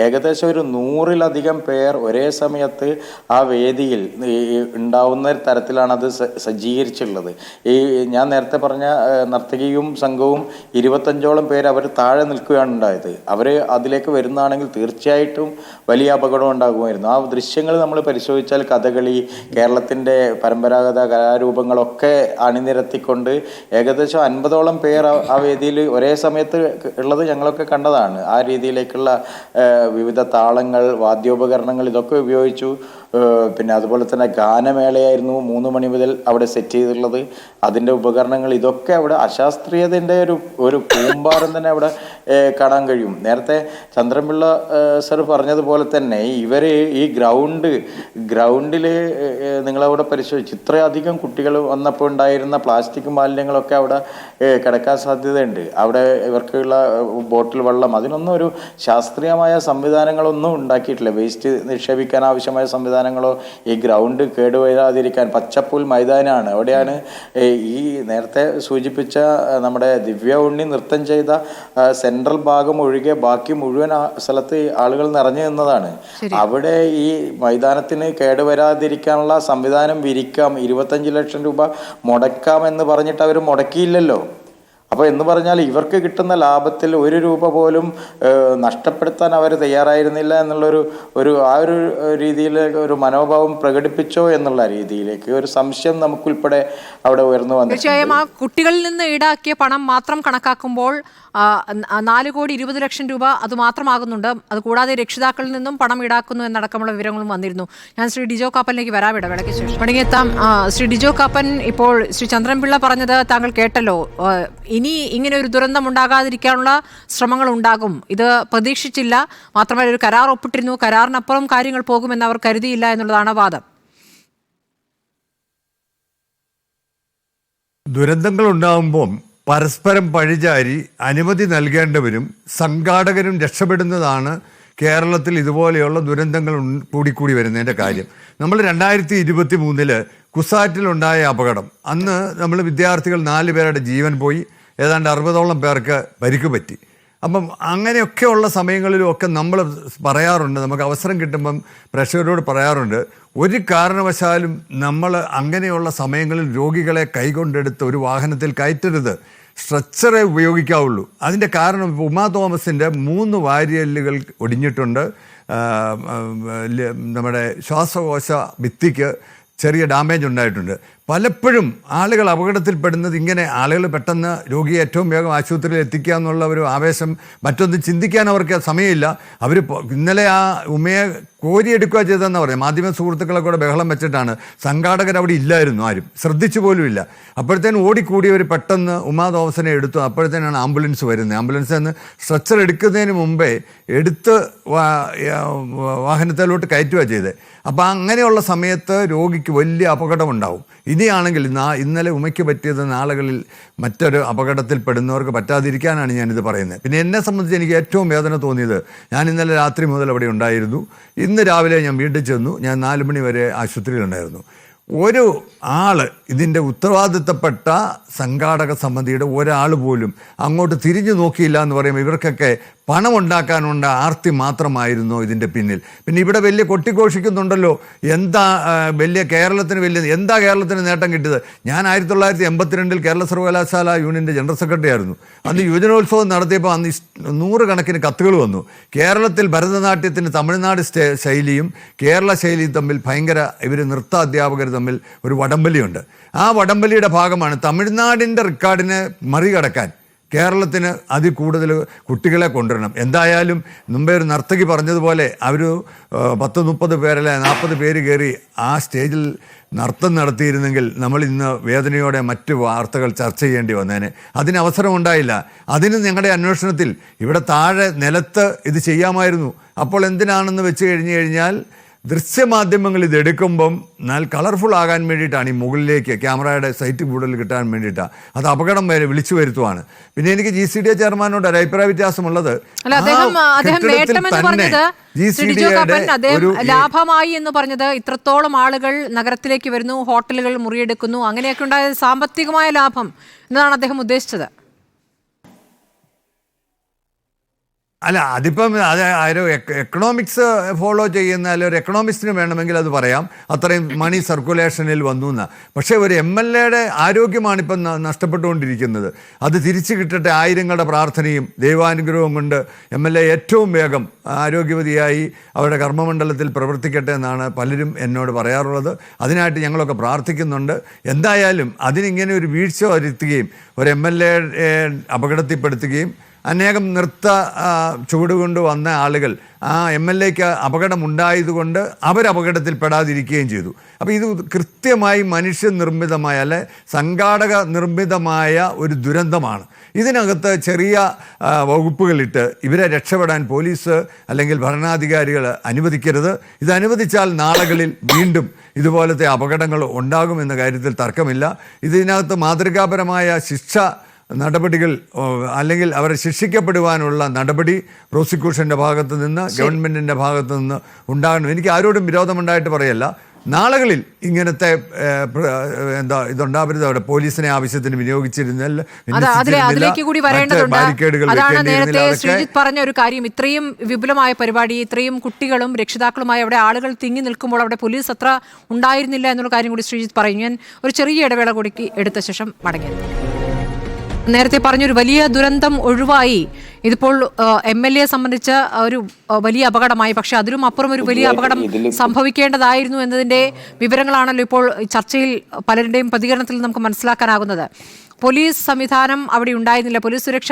ഏകദേശം ഒരു 100-ലധികം പേർ ഒരേ സമയത്ത് ആ വേദിയിൽ ഉണ്ടാവുന്ന തരത്തിലാണ് അത് സജ്ജീകരിച്ചിട്ടുള്ളത്. ഈ ഞാൻ നേരത്തെ പറഞ്ഞ നർത്തകിയും സംഘവും 25ഓളം പേര് അവർ താഴെ നിൽക്കുകയാണ് ഉണ്ടായത്. അവർ അതിലേക്ക് വരുന്നതാണെങ്കിൽ തീർച്ചയായിട്ടും വലിയ അപകടം ഉണ്ടാകുമായിരുന്നു. ആ ദൃശ്യങ്ങൾ നമ്മൾ പരിശോധിച്ചാൽ കഥകളി, കേരളത്തിൻ്റെ പരമ്പരാഗത കലാരൂപങ്ങളൊക്കെ അണിനിരത്തിക്കൊണ്ട് ഏകദേശം 50ഓളം പേർ ആ വേദിയിൽ ഒരേ സമയത്ത് ഉള്ളത് ഞങ്ങളൊക്കെ കണ്ടതാണ്. ആ രീതിയിലേക്കുള്ള വിവിധ താളങ്ങൾ, വാദ്യോപകരണങ്ങൾ ഇതൊക്കെ ഉപയോഗിച്ചു. പിന്നെ അതുപോലെ തന്നെ ഗാനമേളയായിരുന്നു 3 മണി മുതൽ അവിടെ സെറ്റ് ചെയ്തിട്ടുള്ളത്. അതിൻ്റെ ഉപകരണങ്ങൾ ഇതൊക്കെ അവിടെ അശാസ്ത്രീയതൻ്റെ ഒരു കൂമ്പാരം തന്നെ അവിടെ കാണാൻ കഴിയും. നേരത്തെ ചന്ദ്രപിള്ള സർ പറഞ്ഞതുപോലെ തന്നെ ഇവർ ഈ ഗ്രൗണ്ടിൽ നിങ്ങളവിടെ പരിശോധിച്ച് ഇത്രയധികം കുട്ടികൾ വന്നപ്പോൾ ഉണ്ടായിരുന്ന പ്ലാസ്റ്റിക് മാലിന്യങ്ങളൊക്കെ അവിടെ കിടക്കാൻ സാധ്യതയുണ്ട്. അവിടെ ഇവർക്കുള്ള ബോട്ടിൽ വെള്ളം, അതിനൊന്നും ഒരു ശാസ്ത്രീയമായ സംവിധാനങ്ങളൊന്നും ഉണ്ടാക്കിയിട്ടില്ല. വേസ്റ്റ് നിക്ഷേപിക്കാൻ ആവശ്യമായ സംവിധാനങ്ങളോ ഈ ഗ്രൗണ്ട് കേടുവരാതിരിക്കാൻ പച്ചപ്പുൽ മൈതാനാണ്. അവിടെയാണ് ഈ നേരത്തെ സൂചിപ്പിച്ച നമ്മുടെ ദിവ്യ ഉണ്ണി നൃത്തം ചെയ്ത സെൻട്രൽ ഭാഗം ഒഴികെ ബാക്കി മുഴുവൻ സ്ഥലത്ത് ആളുകൾ നിറഞ്ഞു നിന്നതാണ്. അവിടെ ഈ മൈതാനത്തിന് കേടുവരാതിരിക്കാനുള്ള സംവിധാനം വിരിക്കാം, 25 ലക്ഷം രൂപ മുടക്കാം എന്ന് പറഞ്ഞിട്ട് അവർ മുടക്കിയില്ലല്ലോ. അപ്പോൾ എന്ന് പറഞ്ഞാൽ ഇവർക്ക് കിട്ടുന്ന ലാഭത്തിൽ 1 രൂപ പോലും നഷ്ടപ്പെടുത്താൻ അവർ തയ്യാറായിരുന്നില്ല എന്നുള്ളൊരു ആ ഒരു രീതിയിലേക്ക് ഒരു മനോഭാവം പ്രകടിപ്പിച്ചോ എന്നുള്ള രീതിയിലേക്ക് ഒരു സംശയം നമുക്കുൾപ്പെടെ അവിടെ ഉയർന്നു വന്നു. തീർച്ചയായും ആ കുട്ടികളിൽ നിന്ന് ഈടാക്കിയ പണം മാത്രം കണക്കാക്കുമ്പോൾ 4,20,00,000 രൂപ അത് മാത്രമാകുന്നുണ്ട്. അതുകൂടാതെ രക്ഷിതാക്കളിൽ നിന്നും പണം ഈടാക്കുന്നു എന്നടക്കമുള്ള വിവരങ്ങളും വന്നിരുന്നു. ഞാൻ ശ്രീ ഡിജോ കാപ്പനിലേക്ക് വരാം ഇടവേളയ്ക്ക് ശേഷം. മടങ്ങിയെത്താം. ശ്രീ ഡിജോ കാപ്പൻ, ഇപ്പോൾ ശ്രീ ചന്ദ്രൻപിള്ള പറഞ്ഞത് താങ്കൾ കേട്ടല്ലോ. ഇനി ഇങ്ങനെ ഒരു ദുരന്തം ഉണ്ടാകാതിരിക്കാനുള്ള ശ്രമങ്ങൾ ഉണ്ടാകും. ഇത് പ്രതീക്ഷിച്ചില്ല. മാത്രമല്ല ഒരു കരാർ ഒപ്പിട്ടിരുന്നു, കരാറിനപ്പുറം കാര്യങ്ങൾ പോകുമെന്ന് അവർ കരുതിയില്ല എന്നുള്ളതാണ് വാദം. ദുരന്തങ്ങൾ ഉണ്ടാകുമ്പോൾ പരസ്പരം പഴിചാരി അനുമതി നൽകേണ്ടവരും സംഘാടകരും രക്ഷപ്പെടുന്നതാണ് കേരളത്തിൽ ഇതുപോലെയുള്ള ദുരന്തങ്ങൾ കൂടിക്കൂടി വരുന്നതിൻ്റെ കാര്യം. നമ്മൾ 2023 കുസാറ്റിലുണ്ടായ അപകടം, അന്ന് നമ്മൾ വിദ്യാർത്ഥികൾ 4 പേരുടെ ജീവൻ പോയി, ഏതാണ്ട് 60ഓളം പേർക്ക് പരിക്ക് പറ്റി. അപ്പം അങ്ങനെയൊക്കെയുള്ള സമയങ്ങളിലുമൊക്കെ നമ്മൾ പറയാറുണ്ട്, നമുക്ക് അവസരം കിട്ടുമ്പം പ്രേക്ഷകരോട് പറയാറുണ്ട്, ഒരു കാരണവശാലും നമ്മൾ അങ്ങനെയുള്ള സമയങ്ങളിൽ രോഗികളെ കൈകൊണ്ടെടുത്ത് ഒരു വാഹനത്തിൽ കയറ്റരുത്, സ്ട്രെച്ചറെ ഉപയോഗിക്കാവുള്ളൂ. അതിൻ്റെ കാരണം ഉമാ തോമസിൻ്റെ 3 വാരിയല്ലുകൾ ഒടിഞ്ഞിട്ടുണ്ട്, നമ്മുടെ ശ്വാസകോശ ഭിത്തിക്ക് ചെറിയ ഡാമേജ് ഉണ്ടായിട്ടുണ്ട്. പലപ്പോഴും ആളുകൾ അപകടത്തിൽപ്പെടുന്നത് ഇങ്ങനെ, ആളുകൾ പെട്ടെന്ന് രോഗിയെ ഏറ്റവും വേഗം ആശുപത്രിയിൽ എത്തിക്കുക എന്നുള്ള ഒരു ആവേശം, മറ്റൊന്നും ചിന്തിക്കാൻ അവർക്ക് സമയമില്ല. അവർ ഇന്നലെ ആ ഉമയെ കോരിയെടുക്കുക ചെയ്തതെന്ന് പറയാം. മാധ്യമ സുഹൃത്തുക്കളെ കൂടെ ബഹളം വെച്ചിട്ടാണ്. സംഘാടകർ അവിടെ ഇല്ലായിരുന്നു, ആരും ശ്രദ്ധിച്ചു പോലുമില്ല. അപ്പോഴത്തേനും ഓടിക്കൂടിയവർ പെട്ടെന്ന് ഉമാ തോമസിനെ എടുത്തു. അപ്പോഴത്തേനാണ് ആംബുലൻസ് വരുന്നത്. ആംബുലൻസിൽ നിന്ന് സ്ട്രെച്ചർ എടുക്കുന്നതിന് മുമ്പേ എടുത്ത് വാഹനത്തിലോട്ട് കയറ്റുക ചെയ്തത്. അപ്പോൾ അങ്ങനെയുള്ള സമയത്ത് രോഗിക്ക് വലിയ അപകടമുണ്ടാവും. ഇനിയാണെങ്കിൽ ഇന്നലെ ഉമയ്ക്ക് പറ്റിയത് നാളുകളിൽ മറ്റൊരു അപകടത്തിൽപ്പെടുന്നവർക്ക് പറ്റാതിരിക്കാനാണ് ഞാനിത് പറയുന്നത്. പിന്നെ എന്നെ സംബന്ധിച്ച് എനിക്ക് ഏറ്റവും വേദന തോന്നിയത്, ഞാൻ ഇന്നലെ രാത്രി മുതൽ അവിടെ ഉണ്ടായിരുന്നു. ഇന്ന് രാവിലെ ഞാൻ വീട്ടിൽ ചെന്നു. ഞാൻ 4 മണി വരെ ആശുപത്രിയിലുണ്ടായിരുന്നു. ഒരു ആള്, ഇതിൻ്റെ ഉത്തരവാദിത്തപ്പെട്ട സംഘാടക സമിതിയുടെ ഒരാൾ പോലും അങ്ങോട്ട് തിരിഞ്ഞു നോക്കിയില്ല എന്ന് പറയുമ്പോൾ ഇവർക്കൊക്കെ പണം ഉണ്ടാക്കാനുള്ള ആർത്തി മാത്രമായിരുന്നു ഇതിൻ്റെ പിന്നിൽ. പിന്നെ ഇവിടെ വലിയ കൊട്ടിഘോഷിക്കുന്നുണ്ടല്ലോ, എന്താ വലിയ എന്താ കേരളത്തിന് നേട്ടം കിട്ടിയത്. ഞാൻ 1982 കേരള സർവകലാശാല യൂണിയൻ്റെ ജനറൽ സെക്രട്ടറി ആയിരുന്നു. അന്ന് യുവജനോത്സവം നടത്തിയപ്പോൾ അന്ന് 100 കണക്കിന് കത്തുകൾ വന്നു. കേരളത്തിൽ ഭരതനാട്യത്തിന് തമിഴ്നാട് ശൈലിയും കേരള ശൈലിയും തമ്മിൽ ഭയങ്കര, ഇവർ നൃത്ത അധ്യാപകർ തമ്മിൽ ഒരു വടംവലിയുണ്ട്. ആ വടംവലിയുടെ ഭാഗമാണ് തമിഴ്നാടിൻ്റെ റെക്കോർഡിനെ മറികടക്കാൻ കേരളത്തിന് അതിൽ കൂടുതൽ കുട്ടികളെ കൊണ്ടുവരണം. എന്തായാലും മുമ്പേ ഒരു നർത്തകി പറഞ്ഞതുപോലെ അവർ 10-30 പേരല്ല 40 പേര് കയറി ആ സ്റ്റേജിൽ നൃത്തം നടത്തിയിരുന്നെങ്കിൽ നമ്മൾ ഇന്ന് വേദനയോടെ മറ്റ് വാർത്തകൾ ചർച്ച ചെയ്യേണ്ടി വന്നേനെ. അതിന് അവസരമുണ്ടായില്ല. അതിന് ഞങ്ങളുടെ അന്വേഷണത്തിൽ ഇവിടെ താഴെ നിലത്ത് ഇത് ചെയ്യാമായിരുന്നു. അപ്പോൾ എന്തിനാണെന്ന് വെച്ച് കഴിഞ്ഞാൽ ദൃശ്യമാധ്യമങ്ങൾ ഇതെടുക്കുമ്പം നല്ല കളർഫുൾ ആകാൻ വേണ്ടിയിട്ടാണ്, ഈ മുകളിലേക്ക് ക്യാമറയുടെ സൈറ്റ് കൂടുതൽ കിട്ടാൻ വേണ്ടിയിട്ടാണ്. അത് അപകടം വരെ വിളിച്ചു വരുത്തുവാണ്. പിന്നെ എനിക്ക് GCDA ചെയർമാനോട് ഒരു അഭിപ്രായ വ്യത്യാസമുള്ളത്, ലാഭമായി എന്ന് പറഞ്ഞത് ഇത്രത്തോളം ആളുകൾ നഗരത്തിലേക്ക് വരുന്നു, ഹോട്ടലുകൾ മുറിയെടുക്കുന്നു, അങ്ങനെയൊക്കെ ഉണ്ടായ സാമ്പത്തികമായ ലാഭം എന്നതാണ് അദ്ദേഹം ഉദ്ദേശിച്ചത്. അല്ല, അതിപ്പം ഒരു എക്കണോമിക്സ് ഫോളോ ചെയ്യുന്ന ഒരു എക്കണോമിക്സിന് വേണമെങ്കിൽ അത് പറയാം, അത്രയും മണി സർക്കുലേഷനിൽ വന്നു എന്ന്. പക്ഷേ ഒരു MLAയുടെ ആരോഗ്യമാണിപ്പം നഷ്ടപ്പെട്ടുകൊണ്ടിരിക്കുന്നത്. അത് തിരിച്ചു കിട്ടട്ടെ, ആയിരങ്ങളുടെ പ്രാർത്ഥനയും ദൈവാനുഗ്രഹവും കൊണ്ട് MLA ഏറ്റവും വേഗം ആരോഗ്യവതിയായി അവരുടെ കർമ്മമണ്ഡലത്തിൽ പ്രവർത്തിക്കട്ടെ എന്നാണ് പലരും എന്നോട് പറയാറുള്ളത്. അതിനായിട്ട് ഞങ്ങളൊക്കെ പ്രാർത്ഥിക്കുന്നുണ്ട്. എന്തായാലും അതിനിങ്ങനെ ഒരു വീഴ്ച വരുത്തുകയും ഒരു MLAയെ അപകടത്തിൽപ്പെടുത്തുകയും അനേകം നൃത്ത ചുവടുകൊണ്ട് വന്ന ആളുകൾ ആ MLAയ്ക്ക് അപകടമുണ്ടായതുകൊണ്ട് അവരപകടത്തിൽപ്പെടാതിരിക്കുകയും ചെയ്തു. അപ്പോൾ ഇത് കൃത്യമായി മനുഷ്യനിർമ്മിതമായ അല്ലെ സംഘാടക നിർമ്മിതമായ ഒരു ദുരന്തമാണ്. ഇതിനകത്ത് ചെറിയ വകുപ്പുകളിട്ട് ഇവരെ രക്ഷപ്പെടാൻ പോലീസ് അല്ലെങ്കിൽ ഭരണാധികാരികൾ അനുവദിക്കരുത്. ഇത് അനുവദിച്ചാൽ നാളുകളിൽ വീണ്ടും ഇതുപോലത്തെ അപകടങ്ങൾ ഉണ്ടാകുമെന്ന കാര്യത്തിൽ തർക്കമില്ല. ഇതിനകത്ത് മാതൃകാപരമായ ശിക്ഷ നടപടികൾ അല്ലെങ്കിൽ അവരെ ശിക്ഷിക്കപ്പെടുവാനുള്ള നടപടി പ്രോസിക്യൂഷൻ്റെ ഭാഗത്ത് നിന്ന് ഗവൺമെൻറ്റിൻ്റെ ഭാഗത്ത് നിന്ന് ഉണ്ടാകണം. എനിക്ക് ആരോടും വിരോധമുണ്ടായിട്ട് പറയല്ല. നാളുകളിൽ ഇങ്ങനത്തെ ഇതുണ്ടാവരുത്. അവിടെ പോലീസിനെ ആവശ്യത്തിന് വിനിയോഗിച്ചിരുന്നില്ല. അതിലേക്ക് കൂടി വരേണ്ടതുണ്ട്. അതാണ് നേരത്തെ ശ്രീജിത്ത് പറഞ്ഞ ഒരു കാര്യം. ഇത്രയും വിപുലമായ പരിപാടി, ഇത്രയും കുട്ടികളും രക്ഷിതാക്കളുമായി അവിടെ ആളുകൾ തിങ്ങി നിൽക്കുമ്പോൾ അവിടെ പോലീസ് അത്ര ഉണ്ടായിരുന്നില്ല എന്നുള്ള കാര്യം കൂടി ശ്രീജിത്ത് പറയും. ഞാൻ ഒരു ചെറിയ ഇടവേള കൂടി എടുത്ത ശേഷം മടങ്ങിയത്. നേരത്തെ പറഞ്ഞൊരു വലിയ ദുരന്തം ഒഴിവായി. ഇതിപ്പോൾ MLA സംബന്ധിച്ച ഒരു വലിയ അപകടമായി. പക്ഷെ അതിലും അപ്പുറം ഒരു വലിയ അപകടം സംഭവിക്കേണ്ടതായിരുന്നു എന്നതിൻ്റെ വിവരങ്ങളാണല്ലോ ഇപ്പോൾ ചർച്ചയിൽ പലരുടെയും പ്രതികരണത്തിൽ നമുക്ക് മനസ്സിലാക്കാനാകുന്നത്. പോലീസ് സംവിധാനം അവിടെ ഉണ്ടായിരുന്നില്ല, പോലീസ് സുരക്ഷ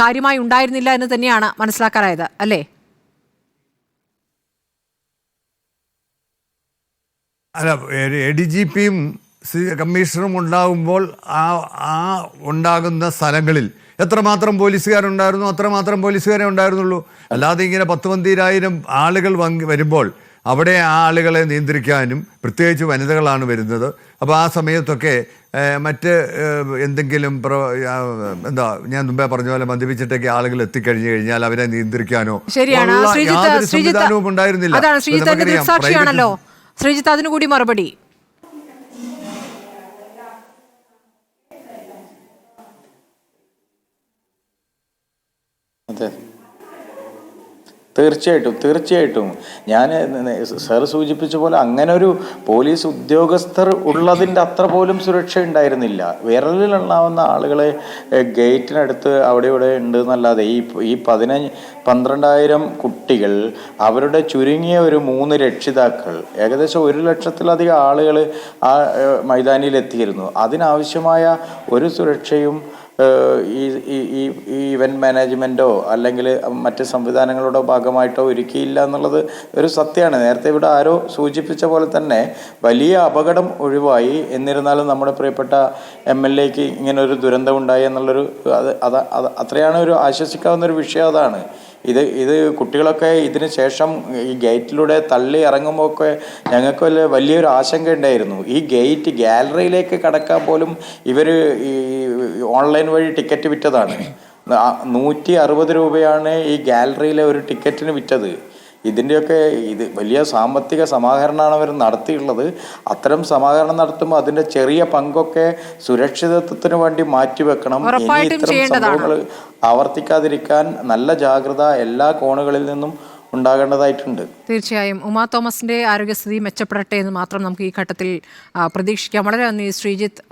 കാര്യമായി ഉണ്ടായിരുന്നില്ല എന്ന് തന്നെയാണ് മനസ്സിലാക്കാനായത്, അല്ലേ? അല്ല, ADGPയും കമ്മീഷണറും ഉണ്ടാകുമ്പോൾ ആ ഉണ്ടാകുന്ന സ്ഥലങ്ങളിൽ എത്രമാത്രം പോലീസുകാരുണ്ടായിരുന്നു അത്രമാത്രം പോലീസുകാരെ ഉണ്ടായിരുന്നുള്ളൂ. അല്ലാതെ ഇങ്ങനെ 10,000 ആളുകൾ വരുമ്പോൾ അവിടെ ആ ആളുകളെ നിയന്ത്രിക്കാനും, പ്രത്യേകിച്ച് വനിതകളാണ് വരുന്നത്. അപ്പോൾ ആ സമയത്തൊക്കെ മറ്റ് എന്തെങ്കിലും ഞാൻ മുമ്പേ പറഞ്ഞ പോലെ മദ്യപിച്ചിട്ടൊക്കെ ആളുകൾ എത്തിക്കഴിഞ്ഞു കഴിഞ്ഞാൽ അവരെ നിയന്ത്രിക്കാനോ യാതൊരു സംവിധാനവും ഉണ്ടായിരുന്നില്ല. ശ്രീജിത്ത്, അതിനുകൂടി മറുപടി. അതെ, തീർച്ചയായിട്ടും ഞാൻ സാർ സൂചിപ്പിച്ച പോലെ അങ്ങനെ ഒരു പോലീസ് ഉദ്യോഗസ്ഥർ ഉള്ളതിൻ്റെ അത്ര പോലും സുരക്ഷ ഉണ്ടായിരുന്നില്ല. വിരലിലെണ്ണാവുന്ന ആളുകളെ ഗേറ്റിനടുത്ത് അവിടെ ഇവിടെ ഉണ്ട് എന്നല്ലാതെ ഈ 12,000 കുട്ടികൾ, അവരുടെ ചുരുങ്ങിയ ഒരു 3 രക്ഷിതാക്കൾ, ഏകദേശം 1 ലക്ഷത്തിലധികം ആളുകൾ ആ മൈതാനിയിൽ എത്തിയിരുന്നു. അതിനാവശ്യമായ ഒരു സുരക്ഷയും ഈ ഇവന്റ് മാനേജ്മെന്റോ അല്ലെങ്കിൽ മറ്റ് സംവിധാനങ്ങളുടെ ഭാഗമായിട്ടോ ഒരുക്കിയില്ല എന്നുള്ളത് ഒരു സത്യമാണ്. നേരത്തെ ഇവിടെ ആരോ സൂചിപ്പിച്ച പോലെ തന്നെ വലിയ അപകടം ഒഴിവായി. എന്നിരുന്നാലും നമ്മുടെ പ്രിയപ്പെട്ട MLAക്ക് ഇങ്ങനെ ഒരു ദുരന്തം ഉണ്ടായി എന്നുള്ളൊരു അത്രയാണ് ഒരു ആശ്വസിക്കാവുന്ന ഒരു വിഷയം. അതാണ് ഇത് കുട്ടികളൊക്കെ ഇതിന് ശേഷം ഈ ഗേറ്റിലൂടെ തള്ളി ഇറങ്ങുമ്പോൾ ഒക്കെ ഞങ്ങൾക്ക് വലിയൊരു ആശങ്ക ഉണ്ടായിരുന്നു. ഈ ഗാലറിയിലേക്ക് കടക്കാൻ പോലും ഇവർ ഈ ഓൺലൈൻ വഴി ടിക്കറ്റ് വിറ്റതാണ്. 160 രൂപയാണ് ഈ ഗാലറിയിലെ ഒരു ടിക്കറ്റിന് വിറ്റത്. ഇതിൻ്റെയൊക്കെ വലിയ സാമ്പത്തിക സമാഹരണമാണ് അവർ നടത്തിയുള്ളത്. അത്തരം സമാഹരണം നടത്തുമ്പോൾ അതിൻ്റെ ചെറിയ പങ്കൊക്കെ സുരക്ഷിതത്വത്തിന് വേണ്ടി മാറ്റിവെക്കണം. ഇനി ഇത്തരം സംഭവങ്ങൾ ആവർത്തിക്കാതിരിക്കാൻ നല്ല ജാഗ്രത എല്ലാ കോണുകളിൽ നിന്നും ഉണ്ടാകേണ്ടതായിട്ടുണ്ട്. തീർച്ചയായും ഉമാ തോമസിന്റെ ആരോഗ്യസ്ഥിതി മെച്ചപ്പെടട്ടെ എന്ന് മാത്രം നമുക്ക് ഈ ഘട്ടത്തിൽ പ്രതീക്ഷിക്കാം. വളരെ നന്ദി ശ്രീജിത്ത്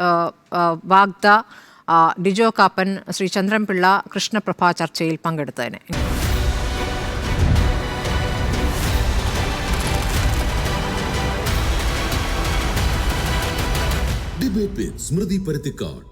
വാഗ്ദ, ഡിജോ കാപ്പൻ, ശ്രീ ചന്ദ്രൻപിള്ള, കൃഷ്ണപ്രഭ ചർച്ചയിൽ പങ്കെടുത്തതിന്. ഡിബേറ്റ് വിത്ത് സ്മൃതി പരുത്തിക്കാട്.